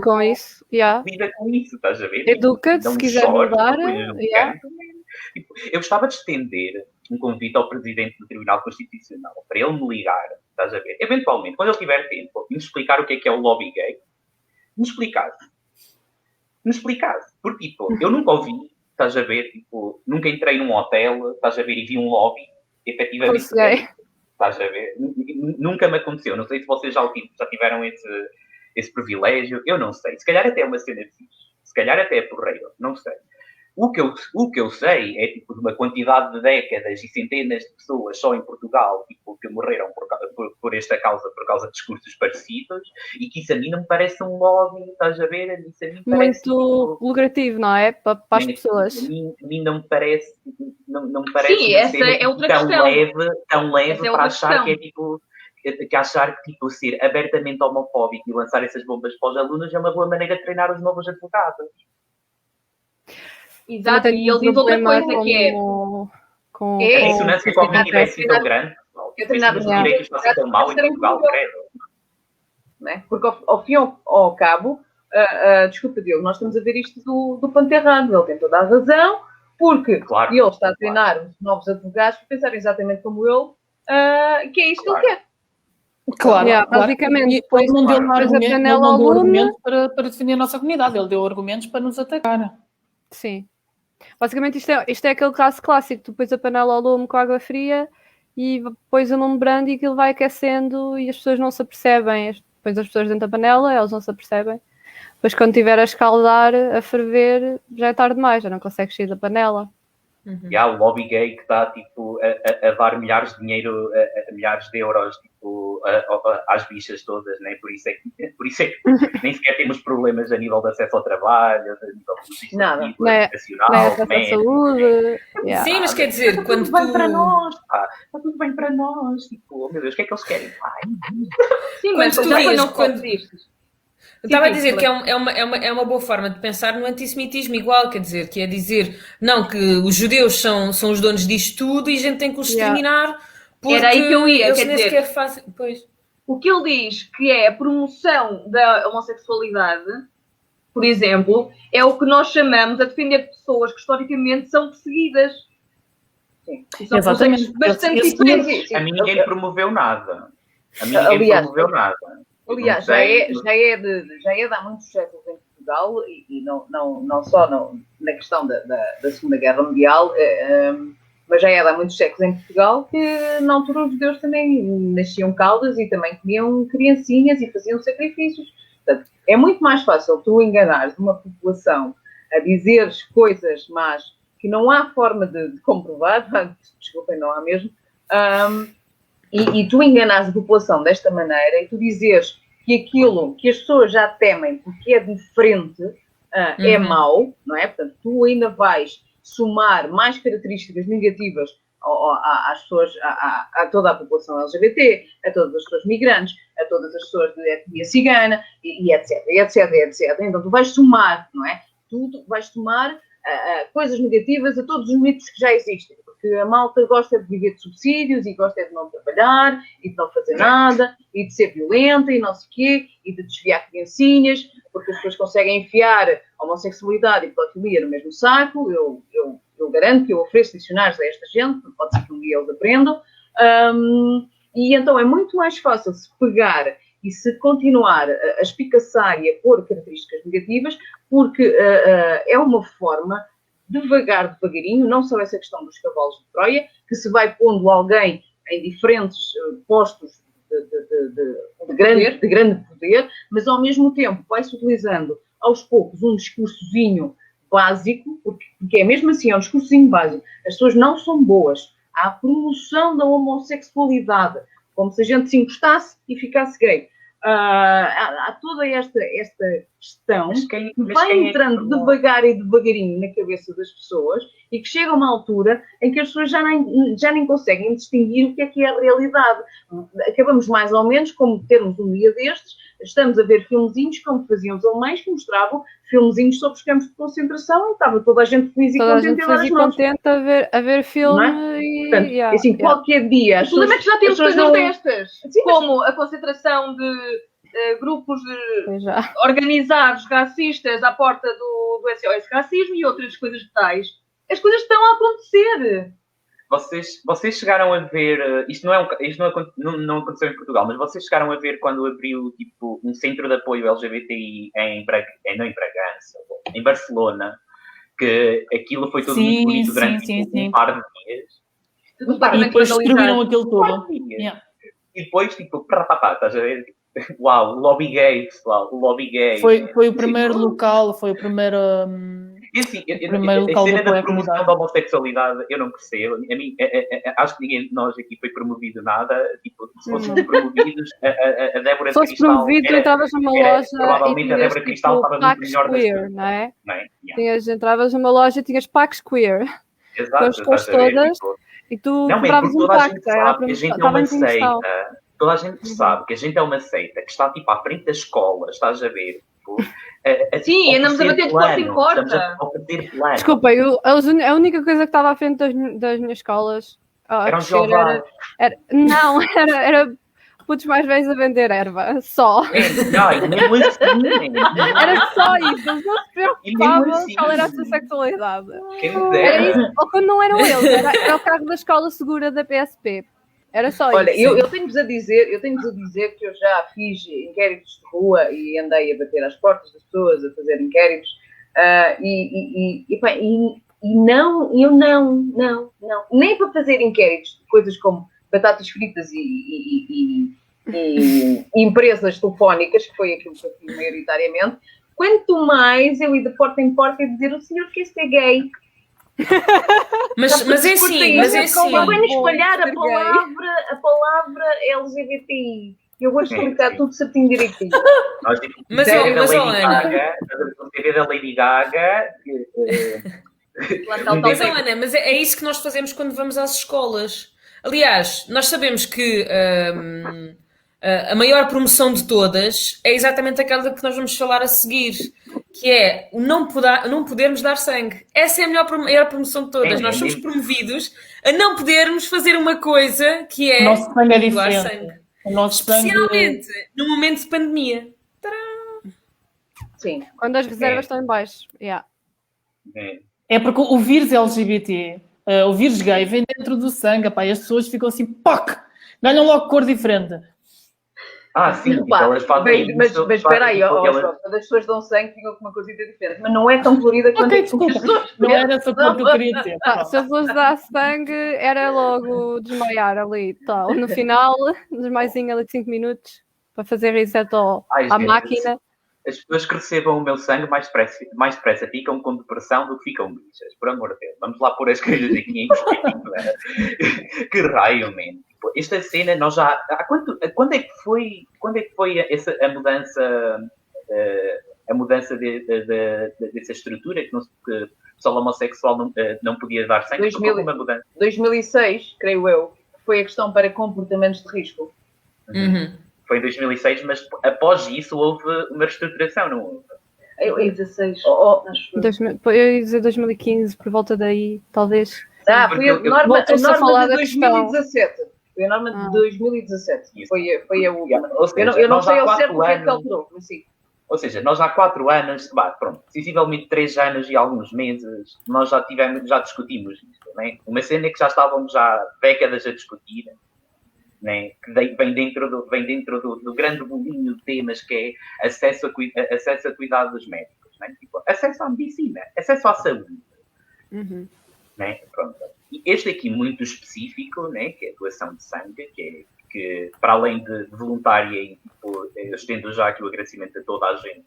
com isso, yeah. Lida com isso, estás a ver? Educa-te, tipo, se quiser mudar. Tipo, eu gostava de estender um convite ao Presidente do Tribunal Constitucional para ele me ligar, estás a ver? Eventualmente, quando ele tiver tempo, me explicar o que é o lobby gay, me explicasse. Porque, tipo, eu nunca ouvi, estás a ver, tipo, nunca entrei num hotel, estás a ver, e vi um lobby, efetivamente. Estás a ver? Nunca me aconteceu. Não sei se vocês já tiveram esse privilégio. Eu não sei. Se calhar até é uma cena fixe. Se calhar até é porreiro. Não sei. O que eu sei é, tipo, de uma quantidade de décadas e centenas de pessoas só em Portugal, tipo, que morreram por esta causa, por causa de discursos parecidos, e que isso a mim não me parece um lobby, estás a ver? Isso a mim parece, muito tipo, lucrativo, não é? Para as pessoas. A mim não me parece, não me parece sim, essa é outra tão leve para achar que é tipo... que achar que tipo, ser abertamente homofóbico e lançar essas bombas para os alunos é uma boa maneira de treinar os novos advogados. Exato, e ele diz outra coisa que é... A dissonância cognitiva é assim tão grande. Eu treinava os direitos está a ser tão mau em Portugal, credo. Né? Porque ao fim e ao cabo, desculpa, Diogo, nós estamos a ver isto do ponto errado. Ele tem toda a razão, porque ele está a treinar os novos advogados para pensar exatamente como ele, que é isto que ele quer. Claro, basicamente, depois não deu argumentos para defender a nossa comunidade, ele deu argumentos para nos atacar. Sim. Basicamente isto é aquele caso clássico, tu pões a panela ao lume com água fria e pões o lume brando e aquilo vai aquecendo e as pessoas não se apercebem. Pões as pessoas dentro da panela, elas não se apercebem. Depois quando estiver a escaldar, a ferver, já é tarde demais, já não consegues sair da panela. E há o lobby gay que está tipo, a dar milhares de dinheiro, milhares de euros tipo, às bichas todas, né? Por isso é que nem sequer temos problemas a nível de acesso ao trabalho, a nível do sistema educacional, à saúde. Sim, mas quer dizer, quando está tudo bem para nós, está tudo bem para nós. Tipo, oh meu Deus, o que é que eles querem? Sim, mas tu dizes, estava a dizer que é uma boa forma de pensar no antissemitismo igual, quer dizer, que é dizer, não, que os judeus são os donos disto tudo e a gente tem que os exterminar porque era aí que eu ia, eles quer nem dizer, sequer fazem... Pois. O que ele diz que é a promoção da homossexualidade, por exemplo, é o que nós chamamos a defender pessoas que historicamente são perseguidas. Sim. São exatamente. Bastante diferentes. A mim ninguém promoveu nada. Promoveu nada. Aliás, já é de há muitos séculos em Portugal e não só na questão da Segunda Guerra Mundial, mas já era há muitos séculos em Portugal que na altura os judeus também nasciam caldas e também comiam criancinhas e faziam sacrifícios. Portanto, é muito mais fácil tu enganares uma população a dizeres coisas más que não há forma de comprovar, desculpem, não há mesmo, e tu enganares a população desta maneira e tu dizeres que aquilo que as pessoas já temem porque é diferente é mau, não é? Portanto, tu ainda vais somar mais características negativas às pessoas, a toda a população LGBT, a todas as pessoas migrantes, a todas as pessoas de etnia cigana, e etc, etc, etc. Então, tu vais somar, não é? Tu vais somar coisas negativas a todos os mitos que já existem. Porque a malta gosta de viver de subsídios e gosta de não trabalhar e de não fazer nada e de ser violenta e não sei o quê e de desviar criancinhas porque as pessoas conseguem enfiar a homossexualidade e pedofilia no mesmo saco. Eu garanto que eu ofereço dicionários a esta gente, pode ser que um dia eles aprendam. E então é muito mais fácil se pegar e se continuar a espicaçar e a pôr características negativas, porque é uma forma, devagarinho, não só essa questão dos cavalos de Troia, que se vai pondo alguém em diferentes postos de grande poder, mas ao mesmo tempo vai-se utilizando aos poucos um discursozinho básico, porque é mesmo assim, é um discursozinho básico. As pessoas não são boas. Há a promoção da homossexualidade, como se a gente se encostasse e ficasse gay. Há toda esta questão que vai entrando devagarinho na cabeça das pessoas e que chega a uma altura em que as pessoas já nem conseguem distinguir o que é a realidade. Acabamos mais ou menos como termos um dia destes, estamos a ver filmezinhos como faziam os alemães, que mostravam filmezinhos sobre os campos de concentração e estava toda a gente feliz e contente a ver filme e... Portanto, assim, qualquer dia... O problema é que já temos coisas destas, como a concentração de grupos organizados racistas à porta do SOS Racismo e outras coisas tais. As coisas estão a acontecer. Vocês chegaram a ver, isto não aconteceu em Portugal, mas vocês chegaram a ver quando abriu tipo um centro de apoio LGBTI em Barcelona, que aquilo foi tudo muito bonito durante um par de dias. E depois destruíram aquilo todo. E depois, tipo, estás a ver? Uau, lobby gay, pessoal, lobby gay. Foi o primeiro local, foi o primeiro... Assim, a cena da promoção da homossexualidade eu não percebo. A mim, acho que ninguém de nós aqui foi promovido nada. Tipo, se fôssemos promovidos, a Débora Cristal. Se fosse promovido, entravas numa loja. Provavelmente a Débora Cristal estava muito melhor queer, não é? Entravas numa loja e tinhas packs queer. Exato. Com as cores todas. E tu compravas um pack. A gente é uma seita. Toda a gente sabe que a gente é uma seita que está tipo à frente da escola, estás a ver? Sim, andamos a bater de porta em porta. Desculpa, a única coisa que estava à frente das minhas escolas eram jovens. Era putos mais velhos a vender erva, só. Era só isso, eles não se preocupavam qual era a sua sexualidade. Era isso, ou quando não eram eles, era o carro da escola segura da PSP. Era só Olha, isso. Eu tenho-vos a dizer que eu já fiz inquéritos de rua e andei a bater às portas das pessoas, a fazer inquéritos, eu não, nem para fazer inquéritos de coisas como batatas fritas e empresas telefónicas, que foi aquilo que eu fiz maioritariamente, quanto mais eu ir de porta em porta e dizer o senhor quer ser gay. Mas é assim. Vai espalhar a palavra LGBTI. Eu vou explicar tudo certinho direitinho. Mas Ana, da Lady Gaga. Mas Ana, mas é isso que nós fazemos quando vamos às escolas. Aliás, nós sabemos que a maior promoção de todas é exatamente aquela que nós vamos falar a seguir, que é o não podermos dar sangue. Essa é a maior promoção de todas. Nós somos promovidos a não podermos fazer uma coisa que é o nosso sangue é doar diferente. sangue. O nosso sangue... Especialmente no momento de pandemia. Tadã! Sim. Quando as reservas estão em baixo. É porque o vírus LGBT, o vírus gay, vem dentro do sangue, pá, e as pessoas ficam assim, POC! Ganham logo cor diferente. Sim, tipo, Pá, elas fazem mas isso, espera aí, tipo, aquelas- João, quando as pessoas dão sangue ficam com uma coisita diferente, mas não é tão colorida quanto Ok, as desculpa. pessoas Não era essa cor que eu queria dizer. Se eu fosse dar sangue, era logo desmaiar ali. Tal. No final, desmaizinho ali de 5 minutos para fazer reset à gente, máquina. As pessoas que recebam o meu sangue mais depressa ficam com depressão do que ficam bichas, por amor de Deus. Vamos lá pôr as coisas aqui em perspectiva. Que raio, man. Tipo, esta cena, nós já... Quando é que foi a mudança dessa estrutura que o pessoal homossexual não podia dar sangue? 2000. Foi uma mudança. 2006, creio eu, foi a questão para comportamentos de risco. Foi em 2006, mas após isso houve uma reestruturação, não houve? Em 16. Acho eu. Eu ia dizer 2015, por volta daí, talvez. Foi a norma voltou-se a falar de da questão. 2017. Foi a norma de 2017. Isso. Foi a última. Ou seja, Eu não nós sei há ao 4 certo o que é que anos- alterou, mas sim. Ou seja, nós há 4 anos, pronto, sensivelmente 3 anos e alguns meses, nós já discutimos isto, né? Uma cena que já estávamos já décadas a discutir, né? Que vem dentro do grande bolinho de temas que é acesso a cuidados médicos, né? Tipo, acesso à medicina, acesso à saúde. Né? Pronto. E este aqui muito específico, né? Que é a doação de sangue, que para além de voluntária, e, tipo, eu estendo já aqui o agradecimento a toda a gente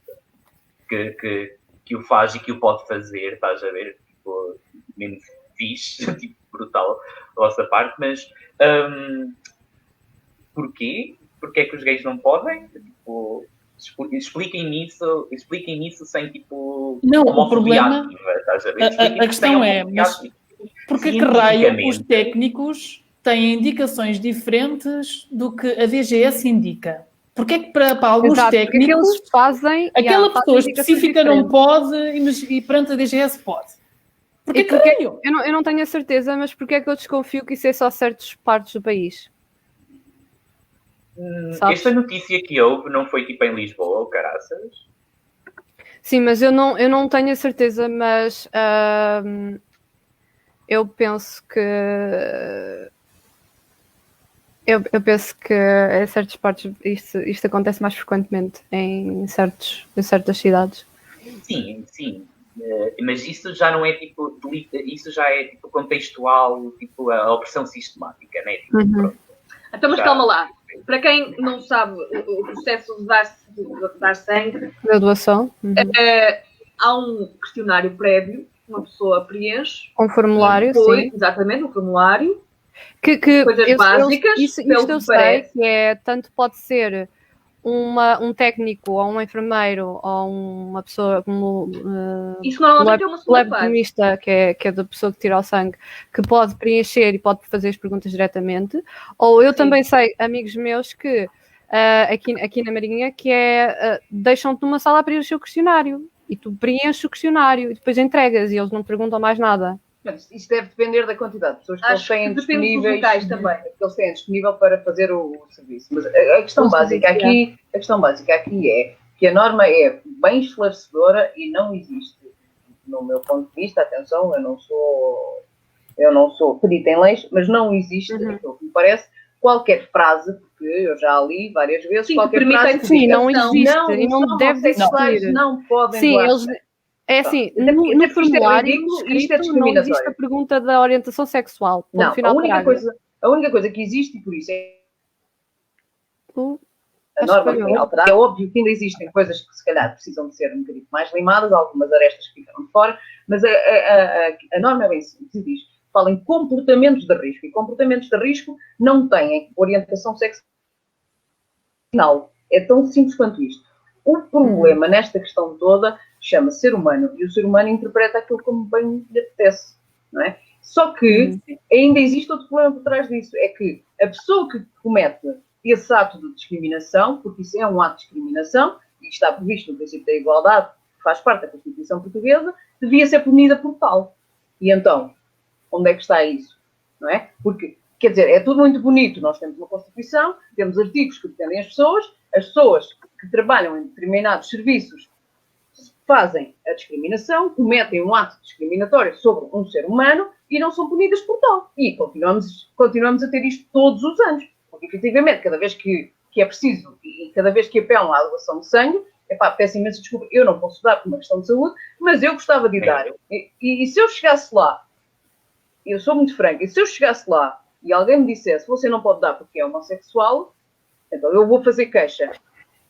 que o faz e que o pode fazer, estás a ver? Tipo, mesmo fixe, tipo, brutal da vossa parte, mas porquê? Porquê é que os gays não podem? Tipo, expliquem isso sem, tipo, Não, o homofobia problema- ativa, estás a ver? A Expliquem questão sem é, homofobia mas ativa. porquê que raio os Cientificamente. técnicos têm indicações diferentes do que a DGS indica? Porquê que para alguns Exato, porque que técnicos eles fazem. aquela fazem pessoa indicações específica não diferentes. pode e perante a DGS pode? Porquê E que porquê- raio? Eu não tenho a certeza, mas porquê é que eu desconfio que isso é só certas partes do país? Sabes? Esta notícia que houve não foi tipo em Lisboa ou caraças? Sim, mas eu não tenho a certeza, mas eu penso que eu penso que em certas partes isto acontece mais frequentemente em certas cidades. Sim. Mas isso já não é tipo isso já é tipo contextual, tipo a opressão sistemática, né? Tipo, pronto. Então, mas Já. calma lá. Para quem não sabe o processo de dar sangue, Da doação, há um questionário prévio, uma pessoa preenche. um formulário, sim. Exatamente, um formulário. Que Coisas básicas, Isso pelo eu que sei parece. que é, tanto pode ser um técnico ou um enfermeiro ou uma pessoa como Isso normalmente é uma segunda fase. labdemista, que é da pessoa que tira o sangue, que pode preencher e pode fazer as perguntas diretamente. Ou eu Sim. também sei, amigos meus, que aqui na Marinha, que deixam-te numa sala a preencher o questionário. E tu preenches o questionário e depois entregas e eles não perguntam mais nada. Mas isso deve depender da quantidade de pessoas que eles Acho têm que depende dos disponíveis. locais também. Que eles têm disponível para fazer o serviço. Mas a questão básica aqui é que a norma é bem esclarecedora e não existe, no meu ponto de vista, atenção, eu não sou perita em leis, mas não existe, aquilo que me parece, qualquer frase, porque eu já li várias vezes, Sim, qualquer que permita frase a Sim, não Não, existe e não os deve homossexuais existir. não podem Sim, doar eles. sangue. É assim, Até porque no isto é formulário ridículo e isto é escrito não discriminatório. existe a pergunta da orientação sexual. Ponto Não, final, a única parágrafo. coisa que existe, e por isso é a Acho norma que que foi foi eu. alterada. É óbvio que ainda existem coisas que se calhar precisam de ser um bocadinho mais limadas, algumas arestas que ficaram de fora, mas a norma é bem simples e diz, fala em comportamentos de risco, e comportamentos de risco não têm orientação sexual. É tão simples quanto isto. O problema nesta questão toda chama-se ser humano, e o ser humano interpreta aquilo como bem lhe apetece, não é? Só que ainda existe outro problema por trás disso, é que a pessoa que comete esse ato de discriminação, porque isso é um ato de discriminação, e está previsto no princípio da igualdade, que faz parte da Constituição Portuguesa, devia ser punida por tal. E então, onde é que está isso? Não é? Porque, quer dizer, é tudo muito bonito, nós temos uma Constituição, temos artigos que defendem as pessoas que trabalham em determinados serviços fazem a discriminação, cometem um ato discriminatório sobre um ser humano e não são punidas por tal. E continuamos a ter isto todos os anos. Porque, efetivamente, cada vez que que é preciso, e cada vez que apelam à doação de sangue, peço imensa desculpa, eu não posso dar por uma questão de saúde, mas eu gostava de dar. E se eu chegasse lá, eu sou muito franca, e se eu chegasse lá e alguém me dissesse, você não pode dar porque é homossexual, então eu vou fazer queixa.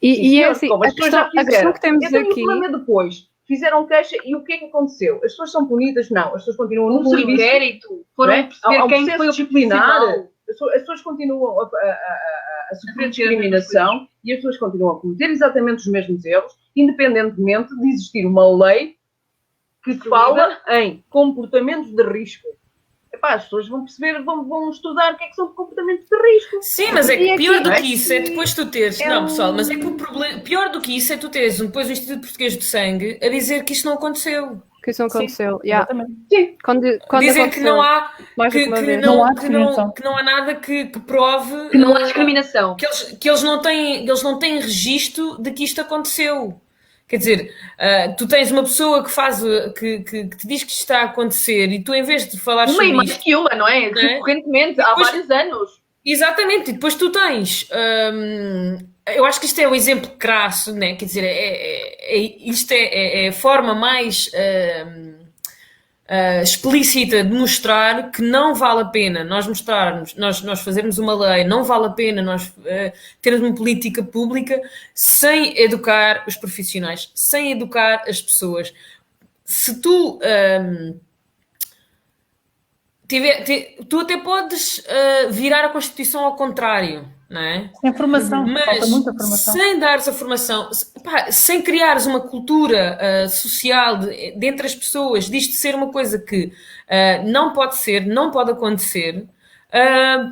E é assim, a questão que temos aqui... aqui... O problema depois, fizeram queixa e o que é que aconteceu? As pessoas são punidas? Não, as pessoas continuam no serviço. Inquérito, foram perceber quem foi o disciplinar. As pessoas continuam a sofrer discriminação e as pessoas continuam a cometer exatamente os mesmos erros, independentemente de existir uma lei que fala em comportamentos de risco. As pessoas vão perceber, vão estudar o que é que são comportamentos de risco. Sim, mas é que pior do que isso é depois tu teres... Não, pessoal, mas é que o problema... Pior do que isso é tu teres depois o Instituto Português do Sangue a dizer que isto não aconteceu. Que isso não aconteceu. Sim, exatamente. Sim. Quando dizer que não há... Que não há nada que prove... Que não há discriminação. Que eles não têm registro de que isto aconteceu. Quer dizer, tu tens uma pessoa que te diz que isto está a acontecer e tu, em vez de falar sobre isto... Uma e mais que uma, não é? Recorrentemente, há vários anos. Exatamente, e depois tu tens... eu acho que isto é o exemplo crasso, né? Quer dizer, isto é a forma mais explícita de mostrar que não vale a pena nós mostrarmos, nós fazermos uma lei, não vale a pena nós termos uma política pública sem educar os profissionais, sem educar as pessoas. Se tu tu até podes virar a Constituição ao contrário, não é? Sem formação, mas falta muita formação. Sem dares a formação, sem criares uma cultura social entre as pessoas, disto ser uma coisa que não pode ser, não pode acontecer,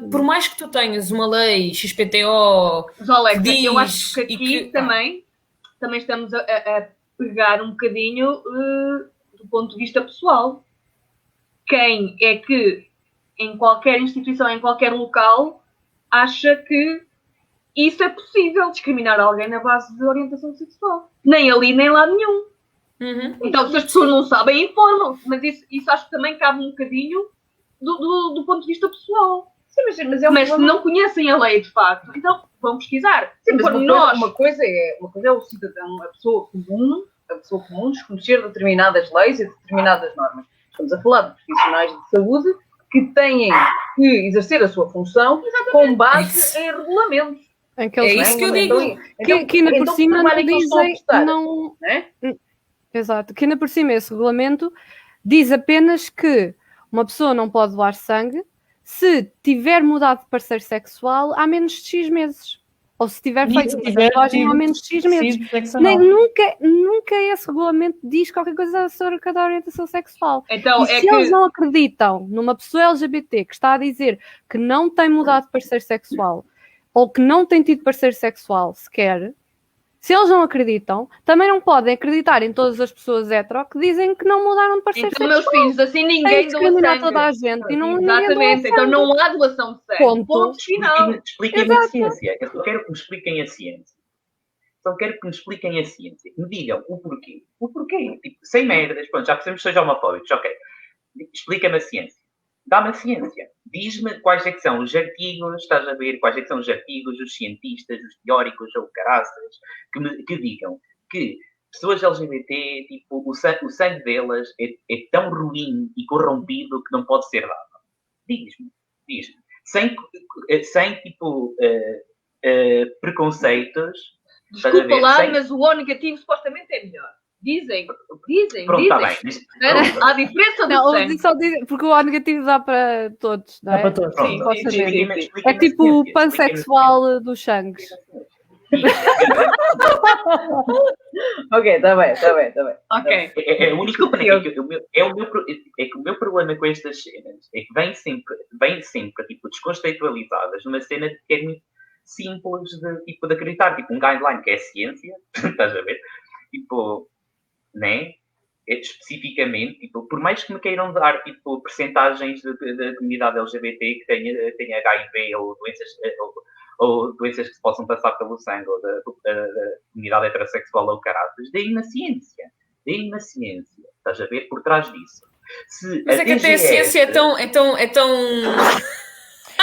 por mais que tu tenhas uma lei XPTO... Mas, Alexa, eu acho que aqui também estamos a pegar um bocadinho do ponto de vista pessoal. Quem é que em qualquer instituição, em qualquer local, acha que isso é possível, discriminar alguém na base de orientação sexual? Nem ali, nem lá nenhum. Uhum. Então, se as pessoas não sabem, informam-se. Mas isso acho que também cabe um bocadinho do ponto de vista pessoal. Sim, mas se não conhecem a lei, de facto, então vão pesquisar. Sim, mas uma coisa é o cidadão, a pessoa comum desconhecer determinadas leis e determinadas normas. Estamos a falar de profissionais de saúde que têm que exercer a sua função com base em regulamentos. Isso que eu digo. Que ainda por cima não dizem... Não, exato. Que ainda por cima esse regulamento diz apenas que uma pessoa não pode doar sangue se tiver mudado de parceiro sexual há menos de X meses. Ou se tiver feito uma tatuagem há menos de X meses. Nunca esse regulamento diz qualquer coisa acerca da orientação sexual. Então, se eles não acreditam numa pessoa LGBT que está a dizer que não tem mudado de parceiro sexual ou que não tem tido parceiro sexual sequer, se eles não acreditam, também não podem acreditar em todas as pessoas hetero que dizem que não mudaram de parceiro sexual. Então, meus filhos, assim ninguém doa sangue. Toda a gente e não exatamente, então não há doação de sangue. Ponto final. Expliquem-me a ciência. Eu só quero que me expliquem a ciência. Me digam o porquê. Tipo, sem merdas. Pronto, já percebemos que sejam homofóbicos. Ok. Explica-me a ciência. Dá-me a ciência. Diz-me quais é que são os artigos, estás a ver, quais é que são os artigos, os cientistas, os teóricos ou caraças, que digam que pessoas LGBT, tipo, o sangue delas é tão ruim e corrompido que não pode ser dado. Diz-me. Sem tipo, preconceitos. Desculpa lá, mas o O negativo supostamente é melhor. Dizem. Pronto, está bem. Há diferença do sangue. Só dizem, porque o O negativo dá para todos, não é? Dá para todos. Sim, é tipo o pansexual dos sangues. Ok, está bem. Ok. É o único problema. É que o meu problema com estas cenas é que vêm sempre tipo, desconceitualizadas numa cena que é muito simples de acreditar. Tipo, um guideline que é ciência, estás a ver? Tipo, né? Especificamente, tipo, por mais que me queiram dar tipo, percentagens da comunidade LGBT que tenha HIV ou doenças que se possam passar pelo sangue ou da comunidade heterossexual ou caraças, deem-me a ciência. Estás a ver? Por trás disso. Mas é que até a ciência é tão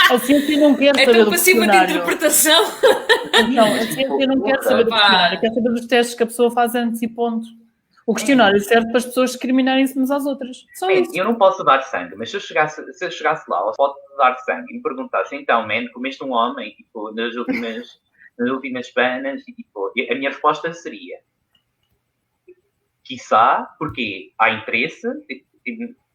A ciência não quer saber Então, do para cima de questionário. interpretação. Não, a ciência não quer saber do questionário, quer saber dos testes que a pessoa faz antes e ponto. O questionário serve para as pessoas discriminarem-se umas às outras. Só Man, isso. eu não posso dar sangue, mas se eu chegasse lá, ao spot de dar sangue e me perguntasse, então, man, comeste um homem, tipo, nas últimas semanas, e tipo, a minha resposta seria, quiçá, porque há interesse,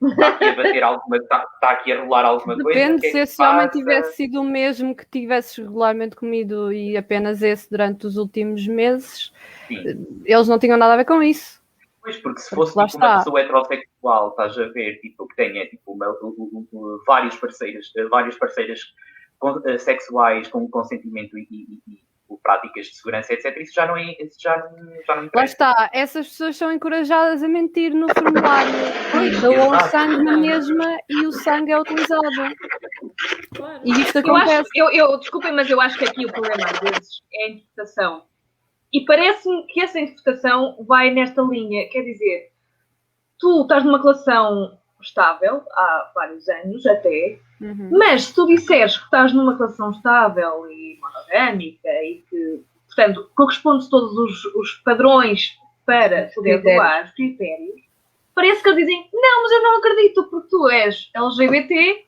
está aqui a bater alguma, está aqui a rolar alguma coisa. Depende que é se que esse homem passa? tivesse sido o mesmo que tivesses regularmente comido e apenas esse durante os últimos meses, Sim. eles não tinham nada a ver com isso. Pois, porque se fosse Lá tipo, uma está. pessoa heterossexual, estás a ver, tipo, que tenha tipo, vários parceiras sexuais com consentimento e práticas de segurança, etc., isso já não Lá interessa. está, essas pessoas são encorajadas a mentir no formulário e dão o Exato. sangue na mesma e o sangue é utilizado. Claro. E isto Eu acho, acontece. desculpem, mas eu acho que aqui o problema às vezes é a interpretação. E parece-me que essa interpretação vai nesta linha. Quer dizer, tu estás numa relação estável há vários anos até, mas se tu disseres que estás numa relação estável e monogâmica e que, portanto, corresponde todos os padrões para poder doar os critérios, parece que eles dizem, não, mas eu não acredito porque tu és LGBT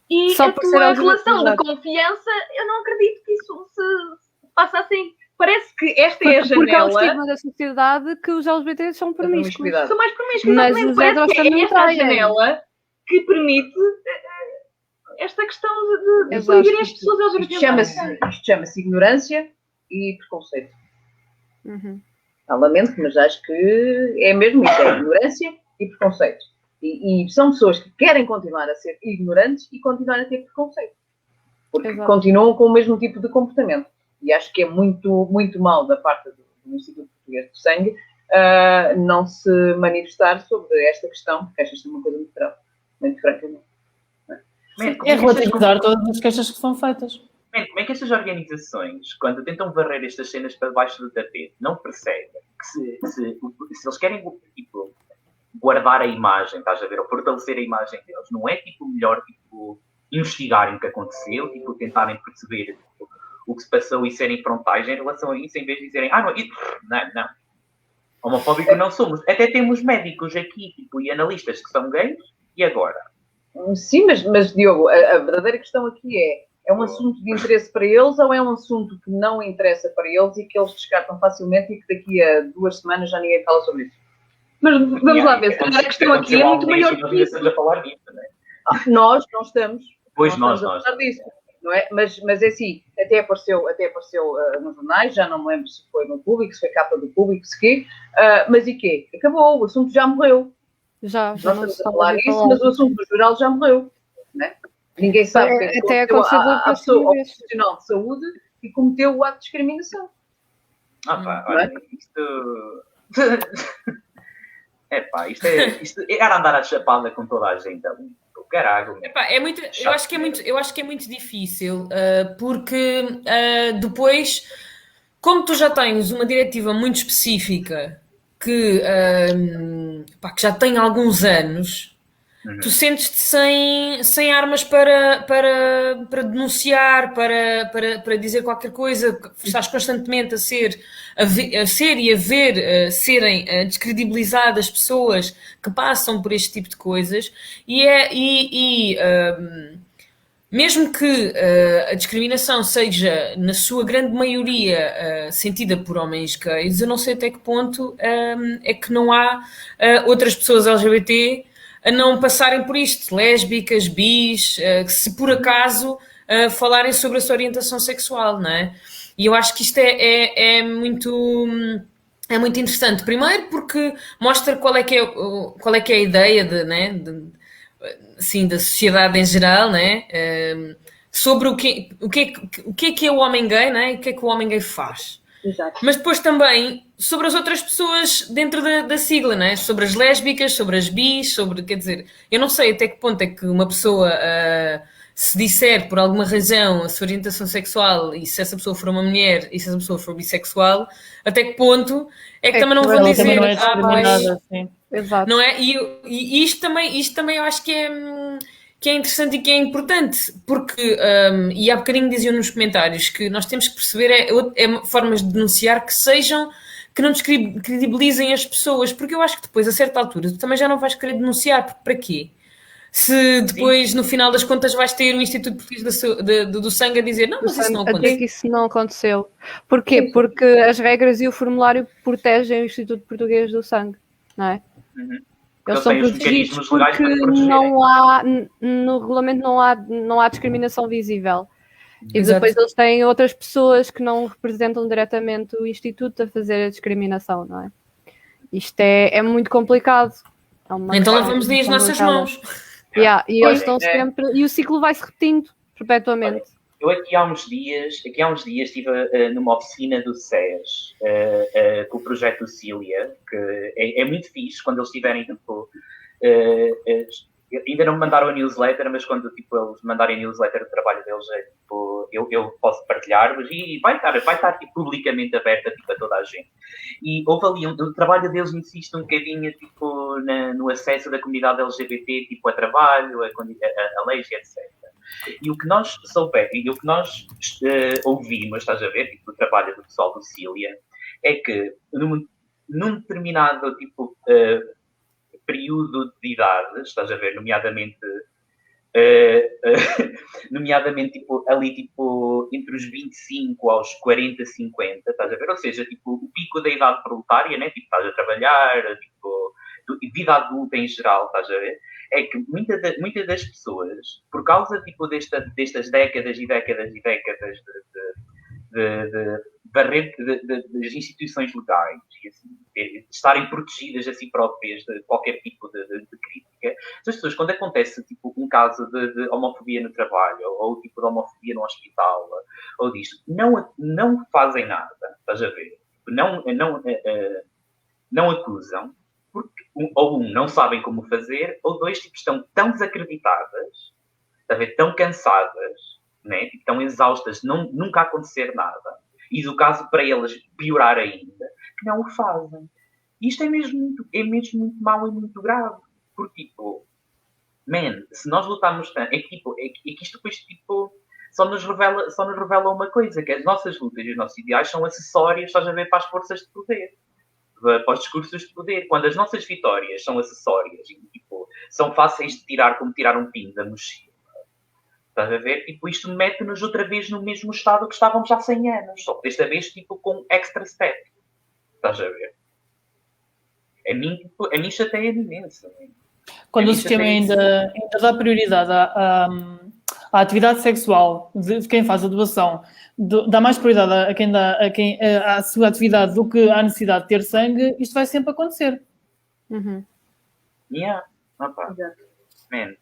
e Só a por ser tua LGBT, relação de exato. confiança, eu não acredito que isso se faça assim. Parece que esta é a Porque há o janela. estigma da sociedade que os LGBTs são promíscuos. São mais promíscuos, Mas exatamente. os Parece heteros que também é esta a têm. janela que permite esta questão de Exato. proibirem as pessoas LGBT. Isto chama-se ignorância e preconceito. Uhum. Lamento, mas acho que é mesmo isso, é ignorância e preconceito. E são pessoas que querem continuar a ser ignorantes e continuar a ter preconceito. Porque Exato. continuam com o mesmo tipo de comportamento. E acho que é muito, muito mal da parte do Instituto Português de Sangue não se manifestar sobre esta questão, porque acho isto uma coisa muito grave, muito francamente. É relativizar todas as queixas que são feitas. Como é que estas organizações, quando tentam varrer estas cenas para baixo do tapete, não percebem que se eles querem tipo, guardar a imagem, estás a ver, ou fortalecer a imagem deles, não é tipo melhor tipo, investigarem o que aconteceu, tipo, tentarem perceber tipo, o que se passou e serem frontais em relação a isso, em vez de dizerem, não. Homofóbico não somos. Até temos médicos aqui, tipo, e analistas que são gays, e agora? Sim, mas Diogo, a verdadeira questão aqui é um assunto de interesse para eles ou é um assunto que não interessa para eles e que eles descartam facilmente e que daqui a 2 semanas já ninguém fala sobre isso? Mas vamos lá ver, a questão aqui é muito maior que isso. A falar disso, não é? Nós não estamos. Pois nós. A falar disso, não é? Mas é assim, até apareceu nos jornais, já não me lembro se foi no Público, se foi capa do Público, se quê. Mas e quê? Acabou, o assunto já morreu. Já Nós não estamos se a falar pode disso, falar. mas o assunto do geral já morreu. Não é? Ninguém sabe o que Até aconteceu aconselho à pessoa, ao profissional de saúde e cometeu o ato de discriminação. Olha, isto... isto era andar à chapada com toda a gente ali. Caralho. Eu acho que é muito difícil, porque depois, como tu já tens uma diretiva muito específica que já tem alguns anos, tu sentes-te sem armas para denunciar, para dizer qualquer coisa, estás constantemente a ser e a ver serem descredibilizadas pessoas que passam por este tipo de coisas mesmo que a discriminação seja, na sua grande maioria, sentida por homens gays, eu não sei até que ponto é que não há outras pessoas LGBT a não passarem por isto, lésbicas, bis, se por acaso falarem sobre a sua orientação sexual, não é? E eu acho que isto é muito interessante. Primeiro porque mostra qual é que é a ideia da sociedade em geral, né? Sobre o que é o homem gay, né? E o que é que o homem gay faz. Exato. Mas depois também sobre as outras pessoas dentro da sigla, né? Sobre as lésbicas, sobre as bis, quer dizer, eu não sei até que ponto é que uma pessoa se disser por alguma razão a sua orientação sexual e se essa pessoa for uma mulher e se essa pessoa for bissexual, até que ponto é que também não vão dizer não é discriminada, sim. Exato. não é? E isto também eu acho que que é interessante e que é importante, porque, e há bocadinho diziam nos comentários que nós temos que perceber formas de denunciar que não descredibilizem as pessoas, porque eu acho que depois, a certa altura, tu também já não vais querer denunciar, porque para quê? Se depois, no final das contas, vais ter o Instituto Português do Sangue a dizer não, mas isso não A dizer aconteceu. que isso não aconteceu. Porquê? Porque as regras e o formulário protegem o Instituto Português do Sangue, não é? Uhum. Eles Eles são têm os protegidos mecanismos legais porque para te protegerem. não há, no regulamento não há discriminação visível. E Exato. depois eles têm outras pessoas que não representam diretamente o Instituto a fazer a discriminação, não é? Isto é muito complicado. Então lavamos daí as nossas mãos. E eles estão Olha, sempre. E o ciclo vai se repetindo perpetuamente. Eu aqui há uns dias estive numa oficina do SES com o projeto Cília, que é muito fixe quando eles estiverem, tipo, ainda não me mandaram a newsletter, mas quando tipo, eles mandarem a newsletter do trabalho deles, tipo, eu posso partilhar, e vai estar tipo, publicamente aberta tipo, a toda a gente. E houve ali, o trabalho deles insiste um bocadinho tipo, no acesso da comunidade LGBT tipo, a trabalho, a leis, etc. E o que nós ouvimos, estás a ver, tipo, o trabalho do pessoal do Cília, é que num determinado tipo, período de idade, estás a ver, nomeadamente tipo, ali tipo, entre os 25 aos 40, 50, estás a ver? Ou seja, tipo, o pico da idade proletária, né? Tipo, estás a trabalhar, tipo, vida adulta em geral, estás a ver? É que muitas das pessoas, por causa tipo, destas décadas e décadas e décadas das instituições legais e assim, de estarem protegidas a si próprias de qualquer tipo de crítica, as pessoas, quando acontece tipo, um caso de homofobia no trabalho ou tipo de homofobia no hospital ou disto, não fazem nada, estás a ver? Não acusam, porque ou não sabem como fazer, ou dois, tipo, estão tão desacreditadas, a ver, tão cansadas, né? Tipo, tão exaustas, nunca acontecer nada, e do caso para elas piorar ainda, que não o fazem. Isto é mesmo muito mau e muito grave, porque, tipo, se nós lutarmos tanto, é que isto depois, tipo, só nos revela uma coisa, que as nossas lutas e os nossos ideais são acessórios, estás a ver, para as forças de poder, para os discursos de poder. Quando as nossas vitórias são acessórias e tipo, são fáceis de tirar como tirar um pino da mochila, estás a ver? Tipo, isto mete-nos outra vez no mesmo estado que estávamos há 100 anos, só que desta vez tipo, com extra step. Estás a ver? A mim chateia-me imenso. Quando o sistema ainda dá prioridade à atividade sexual de quem faz a doação, dá mais prioridade a quem à sua atividade do que à necessidade de ter sangue, isto vai sempre acontecer. Uhum. Yeah. Opa. Man.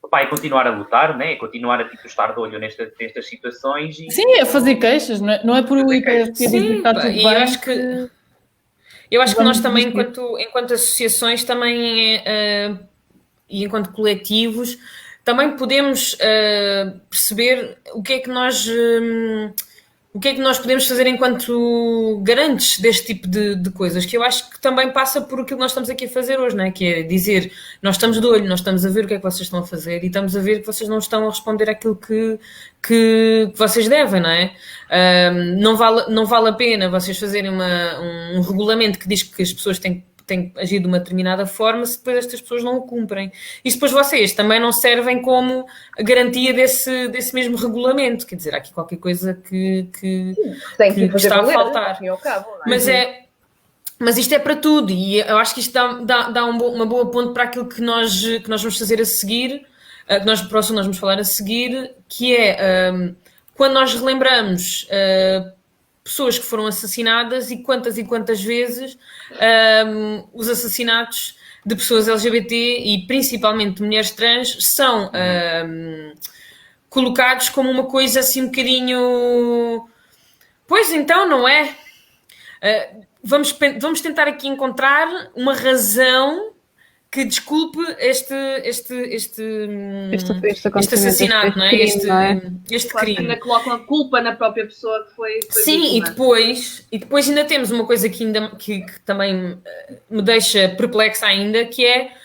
Opa, é continuar a lutar, né? É continuar a tipo, estar de olho nestas situações. E... Sim, é fazer queixas, não é por o IPFP dizer que está tudo e bem. Eu acho que nós também, enquanto associações, também e enquanto coletivos, também podemos perceber o que é que nós podemos fazer enquanto garantes deste tipo de coisas, que eu acho que também passa por aquilo que nós estamos aqui a fazer hoje, não é? Que é dizer, nós estamos de olho, nós estamos a ver o que é que vocês estão a fazer e estamos a ver que vocês não estão a responder àquilo que vocês devem, não é? Não vale a pena vocês fazerem um regulamento que diz que as pessoas têm que agir de uma determinada forma se depois estas pessoas não o cumprem. E depois vocês também não servem como garantia desse mesmo regulamento. Quer dizer, há aqui qualquer coisa que está a faltar. Mas isto é para tudo e eu acho que isto dá uma boa ponte para aquilo que nós vamos fazer a seguir, que nós vamos falar a seguir, que é quando nós relembramos pessoas que foram assassinadas e quantas vezes os assassinatos de pessoas LGBT e principalmente de mulheres trans são colocados como uma coisa assim um bocadinho... Pois então, não é? Vamos tentar aqui encontrar uma razão que desculpe este assassinato, não é? Este crime. Ainda colocam a culpa na própria pessoa que foi sim, vítima. e depois ainda temos uma coisa que também me deixa perplexa ainda, que é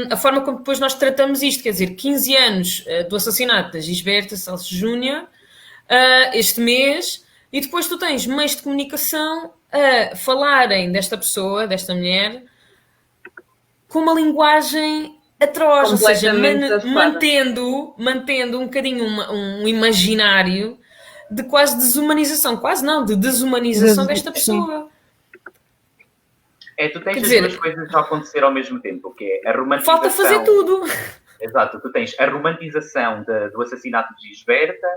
a forma como depois nós tratamos isto, quer dizer, 15 anos do assassinato da Gisberta Salles Júnior, este mês, e depois tu tens meios de comunicação a falarem desta pessoa, desta mulher, com uma linguagem atroz, ou seja, mantendo um bocadinho um imaginário de quase desumanização, quase não, de desumanização desta pessoa. Tu tens as duas coisas a acontecer ao mesmo tempo, que é a romantização... Falta fazer tudo. Exato, tu tens a romantização do assassinato de Gisberta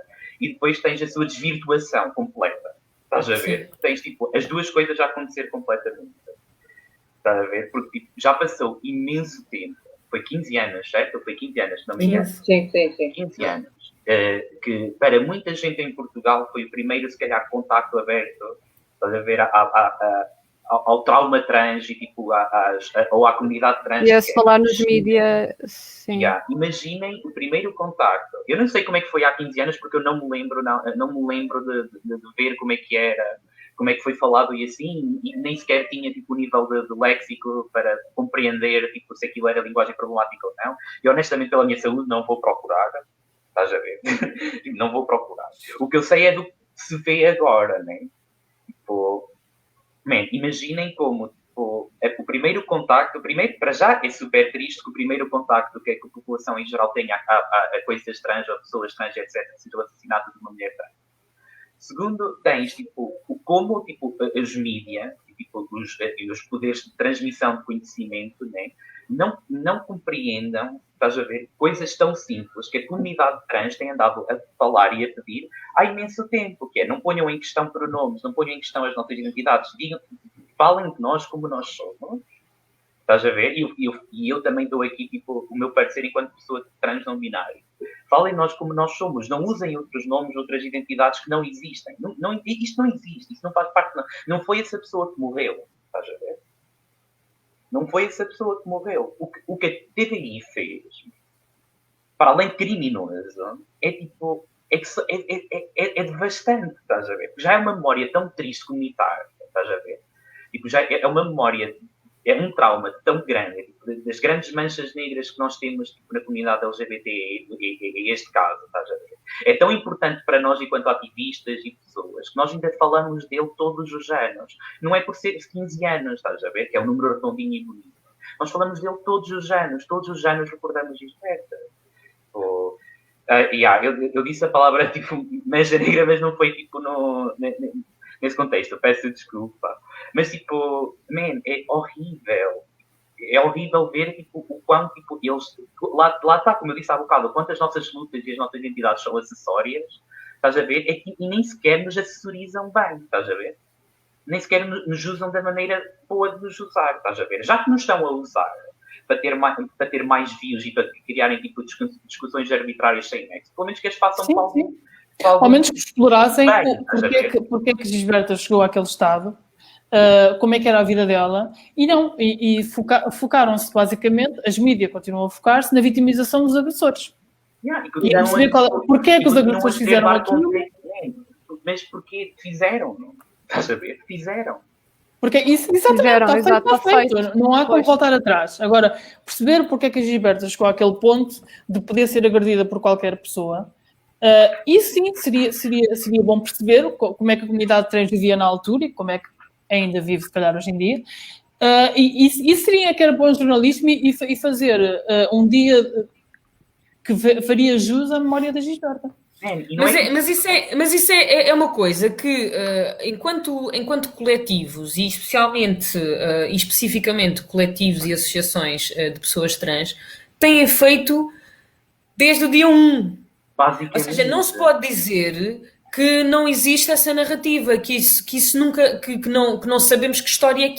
e depois tens a sua desvirtuação completa. Estás a ver? Tens, tipo, as duas coisas a acontecer completamente. Estás a ver? Porque tipo, já passou imenso tempo. Foi 15 anos, certo? Foi 15 anos, não me engano. Sim. 15 anos. Que para muita gente em Portugal foi o primeiro, se calhar, contacto aberto, estás a ver, ao trauma trans e tipo, ou à comunidade trans. E a se falar nos mídias, sim. Imaginem o primeiro contacto. Eu não sei como é que foi há 15 anos, porque eu não me lembro, de ver como é que era, como é que foi falado e assim, e nem sequer tinha tipo, o nível de léxico para compreender tipo, se aquilo era linguagem problemática ou não. E honestamente, pela minha saúde, não vou procurar. Estás a ver? Não vou procurar. O que eu sei é do que se vê agora, né? Tipo, imaginem como tipo, o primeiro contacto, para já é super triste que o primeiro contacto que a população em geral tenha a coisas trans ou pessoas trans, etc., seja o assassinato de uma mulher trans. Segundo, tens tipo, como tipo, as mídias, tipo, os poderes de transmissão de conhecimento, né, não compreendam, estás a ver, coisas tão simples que a comunidade trans tem andado a falar e a pedir há imenso tempo, que é não ponham em questão pronomes, não ponham em questão as nossas identidades, falem de nós como nós somos, estás a ver? E eu também dou aqui tipo, o meu parecer enquanto pessoa trans não binária. Falem de nós como nós somos, não usem outros nomes, outras identidades que não existem. Isto não existe, isso não faz parte, não foi essa pessoa que morreu, estás a ver? Não foi essa pessoa que morreu. O que a TVI fez, para além de criminoso, é tipo, é devastante, estás a ver? Já é uma memória tão triste comunitária, estás a ver? Tipo, já é uma memória, é um trauma tão grande, tipo, das grandes manchas negras que nós temos tipo, na comunidade LGBT, em este caso, estás a ver? É tão importante para nós, enquanto ativistas e pessoas, que nós ainda falamos dele todos os anos. Não é por ser 15 anos, estás a ver? Que é um número redondinho e bonito. Nós falamos dele todos os anos recordamos isto. Eu disse a palavra tipo mancha negra, mas não foi tipo nesse contexto, peço desculpa. Mas tipo, é horrível. É horrível ver tipo, o quanto tipo, eles. Lá está, como eu disse há bocado, o quanto as nossas lutas e as nossas identidades são acessórias, estás a ver? E nem sequer nos assessorizam bem, estás a ver? Nem sequer nos usam da maneira boa de nos usar, estás a ver? Já que nos estão a usar para ter mais views e para criarem tipo, discussões arbitrárias sem nexo, pelo menos que as façam para algum. Ao menos que explorassem porque é que Gisberta chegou àquele estado, como é que era a vida dela, e focaram-se basicamente, as mídias continuam a focar-se na vitimização dos agressores. E perceber porque é que os agressores fizeram aquilo. Mas porque fizeram, não? Estás a ver? Fizeram. Porque isso exatamente está feito. Não há como voltar atrás. Agora, perceber porque é que a Gisberta chegou àquele ponto de poder ser agredida por qualquer pessoa, isso sim seria bom perceber como é que a comunidade trans vivia na altura e como é que ainda vive, se calhar, hoje em dia. E isso seria que era bom jornalismo e fazer um dia que faria jus à memória da Gisberta. Mas isso é uma coisa que, enquanto coletivos, e especialmente e especificamente coletivos e associações de pessoas trans, têm feito desde o dia 1. Ou seja, não se pode dizer que não existe essa narrativa, que isso nunca, que não sabemos que história é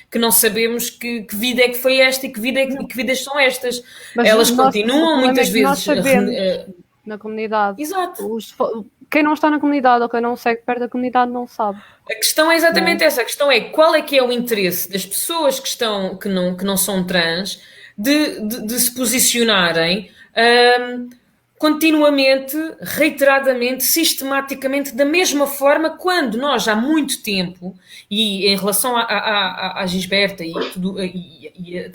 que não sabemos que vida é que foi esta e que vidas são estas. Mas elas continuam muitas vezes na comunidade. Exato. Quem não está na comunidade ou quem não segue perto da comunidade não sabe. A questão é exatamente essa. A questão é qual é que é o interesse das pessoas que não são trans de se posicionarem continuamente, reiteradamente, sistematicamente, da mesma forma, quando nós há muito tempo, e em relação à Gisberta e a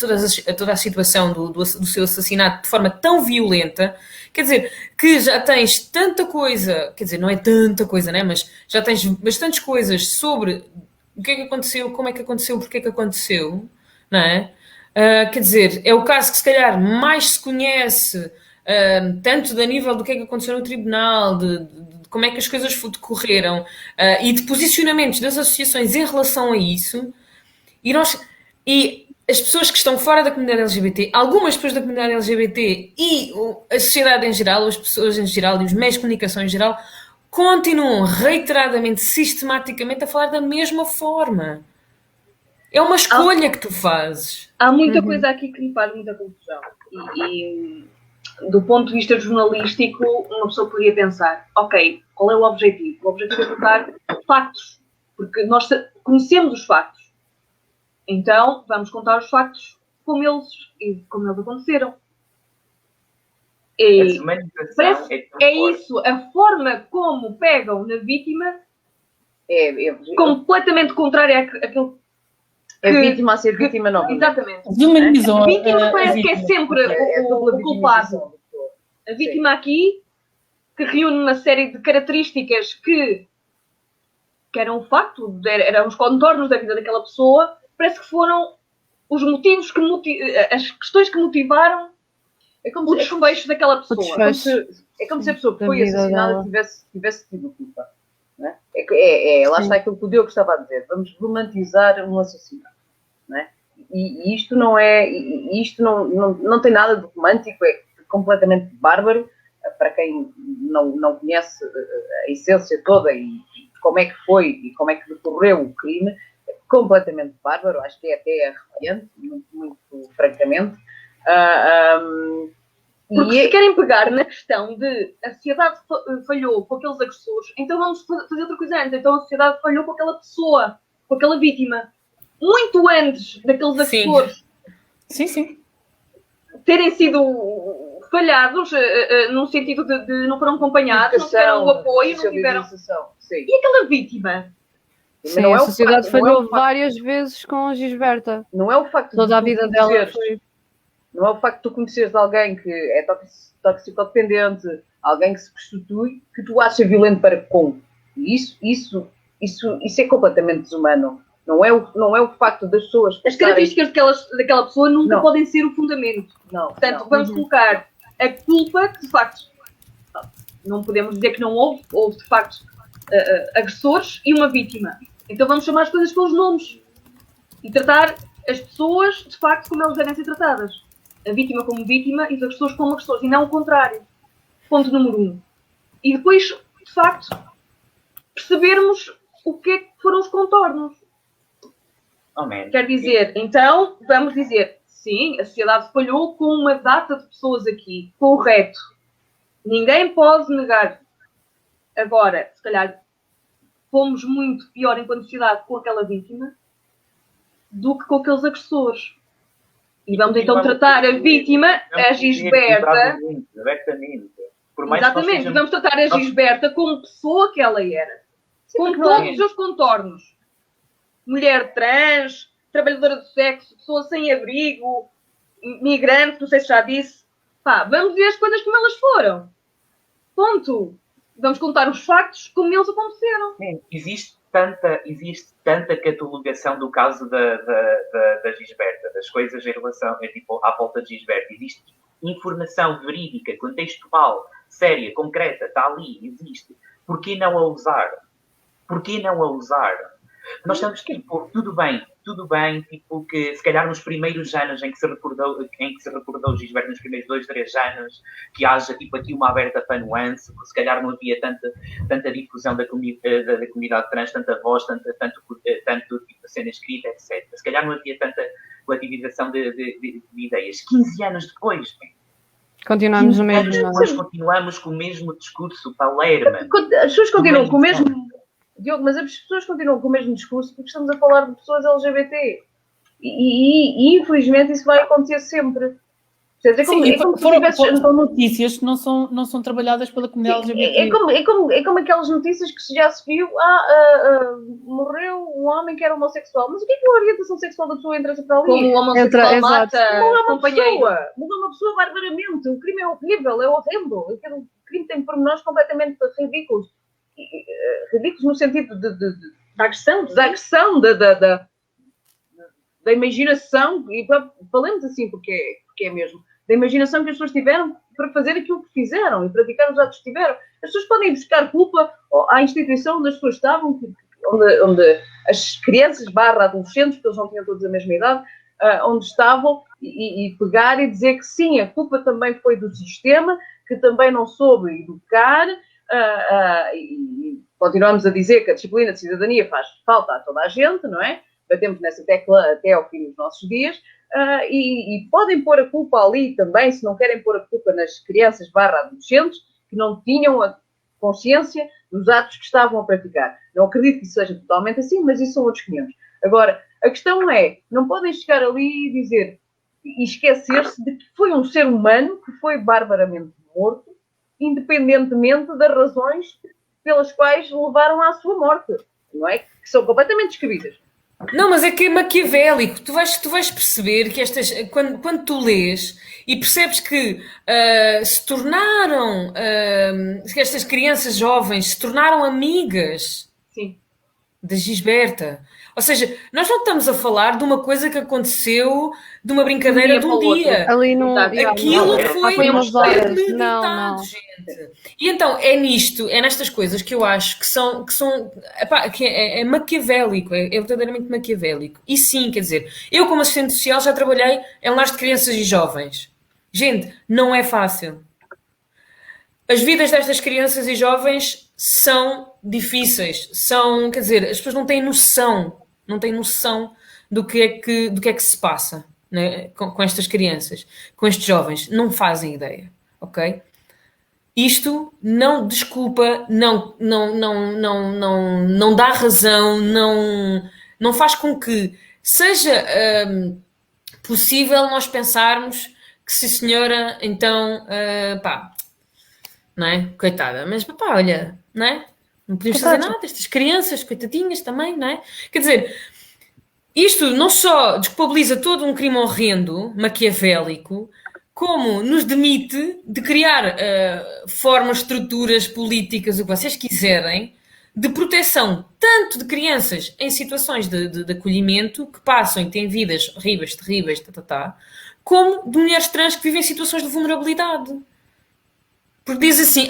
toda a situação do seu assassinato de forma tão violenta, quer dizer, que já tens tanta coisa, quer dizer, não é tanta coisa, né? Mas já tens bastantes coisas sobre o que é que aconteceu, como é que aconteceu, porque é que aconteceu, não é? Quer dizer, é o caso que se calhar mais se conhece, tanto da nível do que é que aconteceu no tribunal, de como é que as coisas decorreram, e de posicionamentos das associações em relação a isso, e as pessoas que estão fora da comunidade LGBT, algumas pessoas da comunidade LGBT e a sociedade em geral, ou as pessoas em geral e os meios de comunicação em geral, continuam reiteradamente, sistematicamente a falar da mesma forma. É uma escolha que tu fazes. Há muita coisa aqui que me faz muita confusão. E do ponto de vista jornalístico, uma pessoa poderia pensar, ok, qual é o objetivo? O objetivo é contar factos, porque nós conhecemos os factos. Então, vamos contar os factos como eles aconteceram. E é isso, a forma como pegam na vítima é completamente contrária àquilo. É vítima a ser vítima não. Exatamente. Desumanizam A vítima parece que é sempre o culpado. A vítima aqui, que reúne uma série de características que eram um facto, eram os contornos da vida daquela pessoa, parece que foram os motivos as questões que motivaram o desfecho daquela pessoa. É como se a pessoa que foi assassinada tivesse tido culpa. Não é? Lá está aquilo que o Diogo estava a dizer. Vamos romantizar um assassinato. Não é? E isto não é. Isto não tem nada de romântico, é completamente bárbaro. Para quem não conhece a essência toda e como é que foi e como é que decorreu o crime, é completamente bárbaro. Acho que é até arrepiante, muito francamente. Porque se querem pegar na questão de a sociedade falhou com aqueles agressores, então vamos fazer outra coisa antes. Então a sociedade falhou com aquela pessoa, com aquela vítima. Muito antes daqueles agressores terem sido falhados, no sentido de não foram acompanhados, não tiveram o apoio, não tiveram... Sim. E aquela vítima? Sim, não a sociedade falhou várias vezes com a Gisberta. Não é o facto de toda a vida dela foi... Não é o facto de tu conheceres alguém que é toxicodependente, alguém que se prostitui, que tu achas violento para com. E isso é completamente desumano. Não é o facto das pessoas... As características daquela pessoa nunca podem ser o fundamento. Portanto, vamos colocar a culpa, que de facto não podemos dizer que não houve de facto agressores e uma vítima. Então vamos chamar as coisas pelos nomes e tratar as pessoas de facto como elas devem ser tratadas. A vítima como vítima e os agressores como agressores, e não o contrário. Ponto número 1. E depois, de facto, percebermos o que é que foram os contornos. Quer dizer, então, vamos dizer, sim, a sociedade falhou com uma data de pessoas aqui, correto. Ninguém pode negar. Agora, se calhar, fomos muito pior enquanto sociedade com aquela vítima do que com aqueles agressores. E vamos então tratar a vítima, a Gisberta. Exatamente, vamos tratar a Gisberta como pessoa que ela era. Com todos os seus contornos. Mulher trans, trabalhadora do sexo, pessoa sem abrigo, migrante, não sei se já disse. Vamos ver as coisas como elas foram. Ponto. Vamos contar os factos como eles aconteceram. Sim, existe tanta catalogação do caso da Gisberta, das coisas em relação, à volta de Gisberta. Existe informação verídica, contextual, séria, concreta, está ali, existe. Porquê não a usar? Nós estamos, tudo bem, que se calhar nos primeiros anos em que se recordou Gisberta, nos primeiros 2, 3 anos, que haja aqui uma aberta para nuance, porque se calhar não havia tanta difusão da comunidade trans, tanta voz, tanto cena escrita, etc. Se calhar não havia tanta relativização de ideias. 15 anos depois, continuamos no mesmo. Depois continuamos com o mesmo discurso palerma. As pessoas continuam com o mesmo... Diogo, mas as pessoas continuam com o mesmo discurso porque estamos a falar de pessoas LGBT. E infelizmente isso vai acontecer sempre. São notícias que não são trabalhadas pela comunidade LGBT. É como aquelas notícias que já se viu, morreu um homem que era homossexual. Mas o que é a orientação sexual da pessoa entra para ali? Como o homossexual mata morreu uma pessoa barbaramente. O crime é horrível, é horrendo. O crime tem pormenores completamente ridículos. Ridículos no sentido da agressão, da imaginação, e falemos assim porque é mesmo, da imaginação que as pessoas tiveram para fazer aquilo que fizeram e praticar os atos que tiveram. As pessoas podem buscar culpa à instituição onde as pessoas estavam, onde as crianças /adolescentes, porque eles não tinham todos a mesma idade, onde estavam, e pegar e dizer que sim, a culpa também foi do sistema, que também não soube educar, e continuamos a dizer que a disciplina de cidadania faz falta a toda a gente, não é? Batemos nessa tecla até ao fim dos nossos dias, e podem pôr a culpa ali também, se não querem pôr a culpa nas crianças /adolescentes, que não tinham a consciência dos atos que estavam a praticar. Não acredito que isso seja totalmente assim, mas isso são outros 500. Agora, a questão é, não podem chegar ali e dizer, e esquecer-se de que foi um ser humano que foi barbaramente morto, independentemente das razões pelas quais o levaram à sua morte, não é? Que são completamente descabidas. Não, mas é que é maquiavélico. Tu vais perceber que quando tu lês e percebes que que estas crianças jovens se tornaram amigas. Sim. Da Gisberta. Ou seja, nós não estamos a falar de uma coisa que aconteceu de uma brincadeira de um dia. Ali no Aquilo foi umas horas. premeditado, gente. E então é nestas coisas que eu acho que é maquiavélico, é verdadeiramente maquiavélico. E sim, quer dizer, eu como assistente social já trabalhei em lares de crianças e jovens. Gente, não é fácil. As vidas destas crianças e jovens são difíceis, quer dizer, as pessoas não têm noção do que é que se passa, né, com estas crianças, com estes jovens, não fazem ideia, ok? Isto não desculpa, não dá razão, não faz com que seja possível nós pensarmos que se senhora, então, não é? Coitada, mas papá, olha, não é? Não podemos fazer nada, estas crianças, coitadinhas também, não é? Quer dizer, isto não só desculpabiliza todo um crime horrendo, maquiavélico, como nos demite de criar formas, estruturas políticas, o que vocês quiserem, de proteção tanto de crianças em situações de acolhimento, que passam e têm vidas horríveis, terríveis, como de mulheres trans que vivem em situações de vulnerabilidade. Porque diz assim,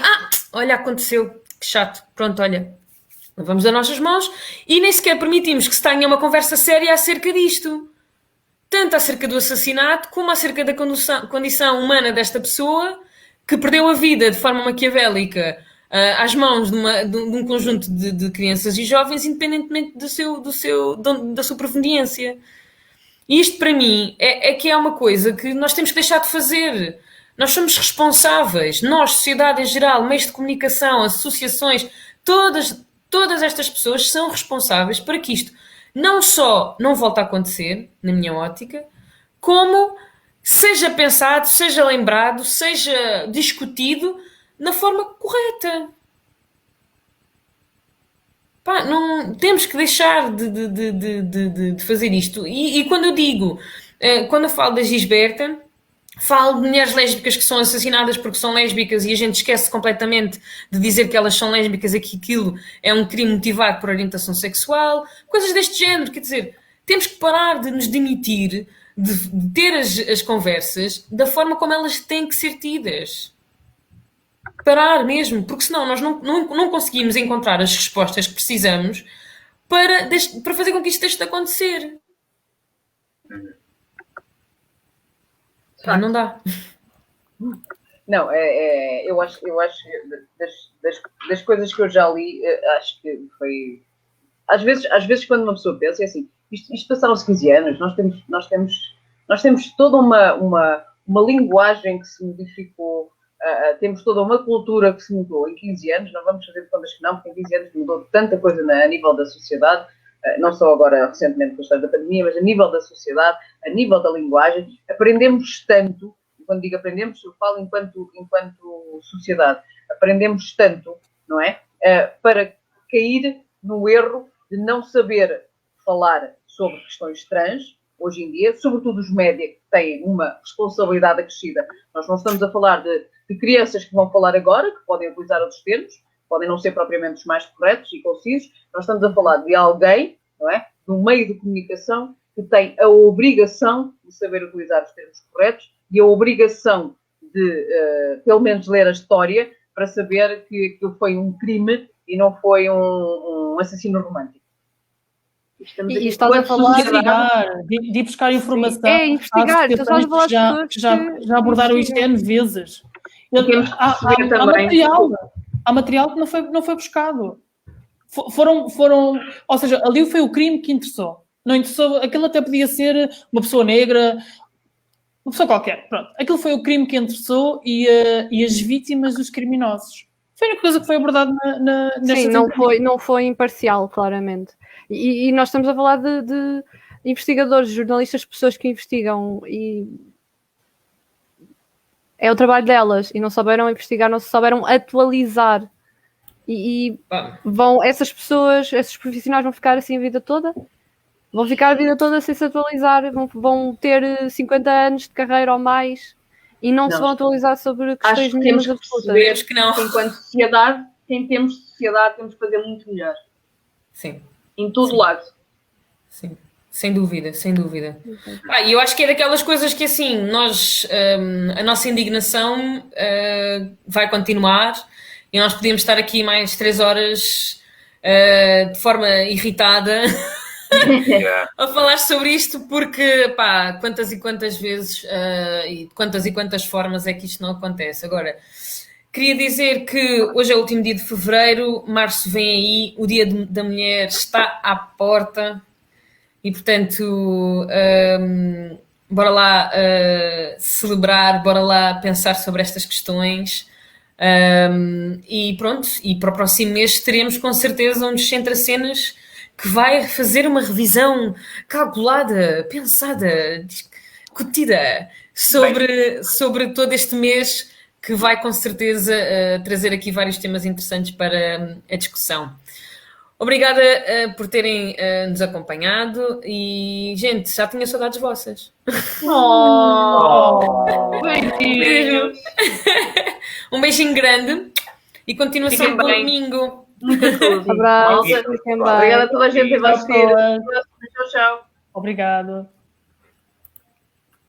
olha, aconteceu, que chato, pronto, olha, lavamos as nossas mãos e nem sequer permitimos que se tenha uma conversa séria acerca disto. Tanto acerca do assassinato, como acerca da condição humana desta pessoa que perdeu a vida de forma maquiavélica às mãos de um conjunto de crianças e jovens, independentemente da sua proveniência. E isto, para mim, é que é uma coisa que nós temos que deixar de fazer. Nós somos responsáveis, nós, sociedade em geral, meios de comunicação, associações, todas estas pessoas são responsáveis para que isto não só não volte a acontecer, na minha ótica, como seja pensado, seja lembrado, seja discutido na forma correta. Não, temos que deixar de fazer isto. E quando eu digo, quando eu falo da Gisberta, falo de mulheres lésbicas que são assassinadas porque são lésbicas e a gente esquece completamente de dizer que elas são lésbicas e que aquilo é um crime motivado por orientação sexual, coisas deste género. Quer dizer, temos que parar de nos demitir, de ter as conversas da forma como elas têm que ser tidas. Parar mesmo, porque senão nós não conseguimos encontrar as respostas que precisamos para fazer com que isto deixe de acontecer. Não dá. Não, eu acho que das coisas que eu já li, acho que foi... Às vezes quando uma pessoa pensa, é assim, isto passaram-se 15 anos, nós temos toda uma linguagem que se modificou, temos toda uma cultura que se mudou em 15 anos, não vamos fazer contas que não, porque em 15 anos mudou tanta coisa a nível da sociedade, não só agora recentemente com a história da pandemia, mas a nível da sociedade, a nível da linguagem, aprendemos tanto, quando digo aprendemos, eu falo enquanto sociedade, aprendemos tanto, não é? Para cair no erro de não saber falar sobre questões trans, hoje em dia, sobretudo os média que têm uma responsabilidade acrescida. Nós não estamos a falar de crianças que vão falar agora, que podem utilizar outros termos, podem não ser propriamente os mais corretos e concisos, nós estamos a falar de alguém, não é? Do meio de comunicação que tem a obrigação de saber utilizar os termos corretos e a obrigação de, pelo menos, ler a história para saber que aquilo foi um crime e não foi um assassino romântico. E estás a falar de ir buscar informação. É, investigar. Estás a falar de pessoas que já abordaram isto N vezes. Há material que não foi buscado. Ou seja, ali foi o crime que interessou. Não interessou, aquilo até podia ser uma pessoa negra, uma pessoa qualquer. Pronto. Aquilo foi o crime que interessou e as vítimas dos criminosos. Foi a única coisa que foi abordada nesta. Sim, não foi imparcial, claramente. E nós estamos a falar de investigadores, jornalistas, pessoas que investigam e é o trabalho delas e não souberam investigar, não se souberam atualizar e essas pessoas, esses profissionais vão ficar assim a vida toda? Vão ficar a vida toda sem se atualizar, vão ter 50 anos de carreira ou mais e não se vão atualizar sobre questões mínimas absolutas. Acho que não. Enquanto sociedade, em termos de sociedade, temos que fazer muito melhor. Sim. Em todo lado. Sim, sem dúvida. E eu acho que é daquelas coisas que assim, nós, a nossa indignação vai continuar e nós podíamos estar aqui mais 3 horas de forma irritada a falar sobre isto porque, quantas e quantas vezes e de quantas formas é que isto não acontece. Agora, queria dizer que hoje é o último dia de fevereiro, março vem aí, o Dia da Mulher está à porta e, portanto, bora lá celebrar, bora lá pensar sobre estas questões e pronto, e para o próximo mês teremos com certeza um Descentra Cenas que vai fazer uma revisão calculada, pensada, discutida sobre todo este mês que vai com certeza trazer aqui vários temas interessantes para a discussão. Obrigada por terem nos acompanhado e, gente, já tinha saudades vossas. Beijo. Um beijinho grande e continuação de bom domingo. Muita saúde. Abraço. Obrigada a toda a gente que vai assistir. Tchau. Obrigado.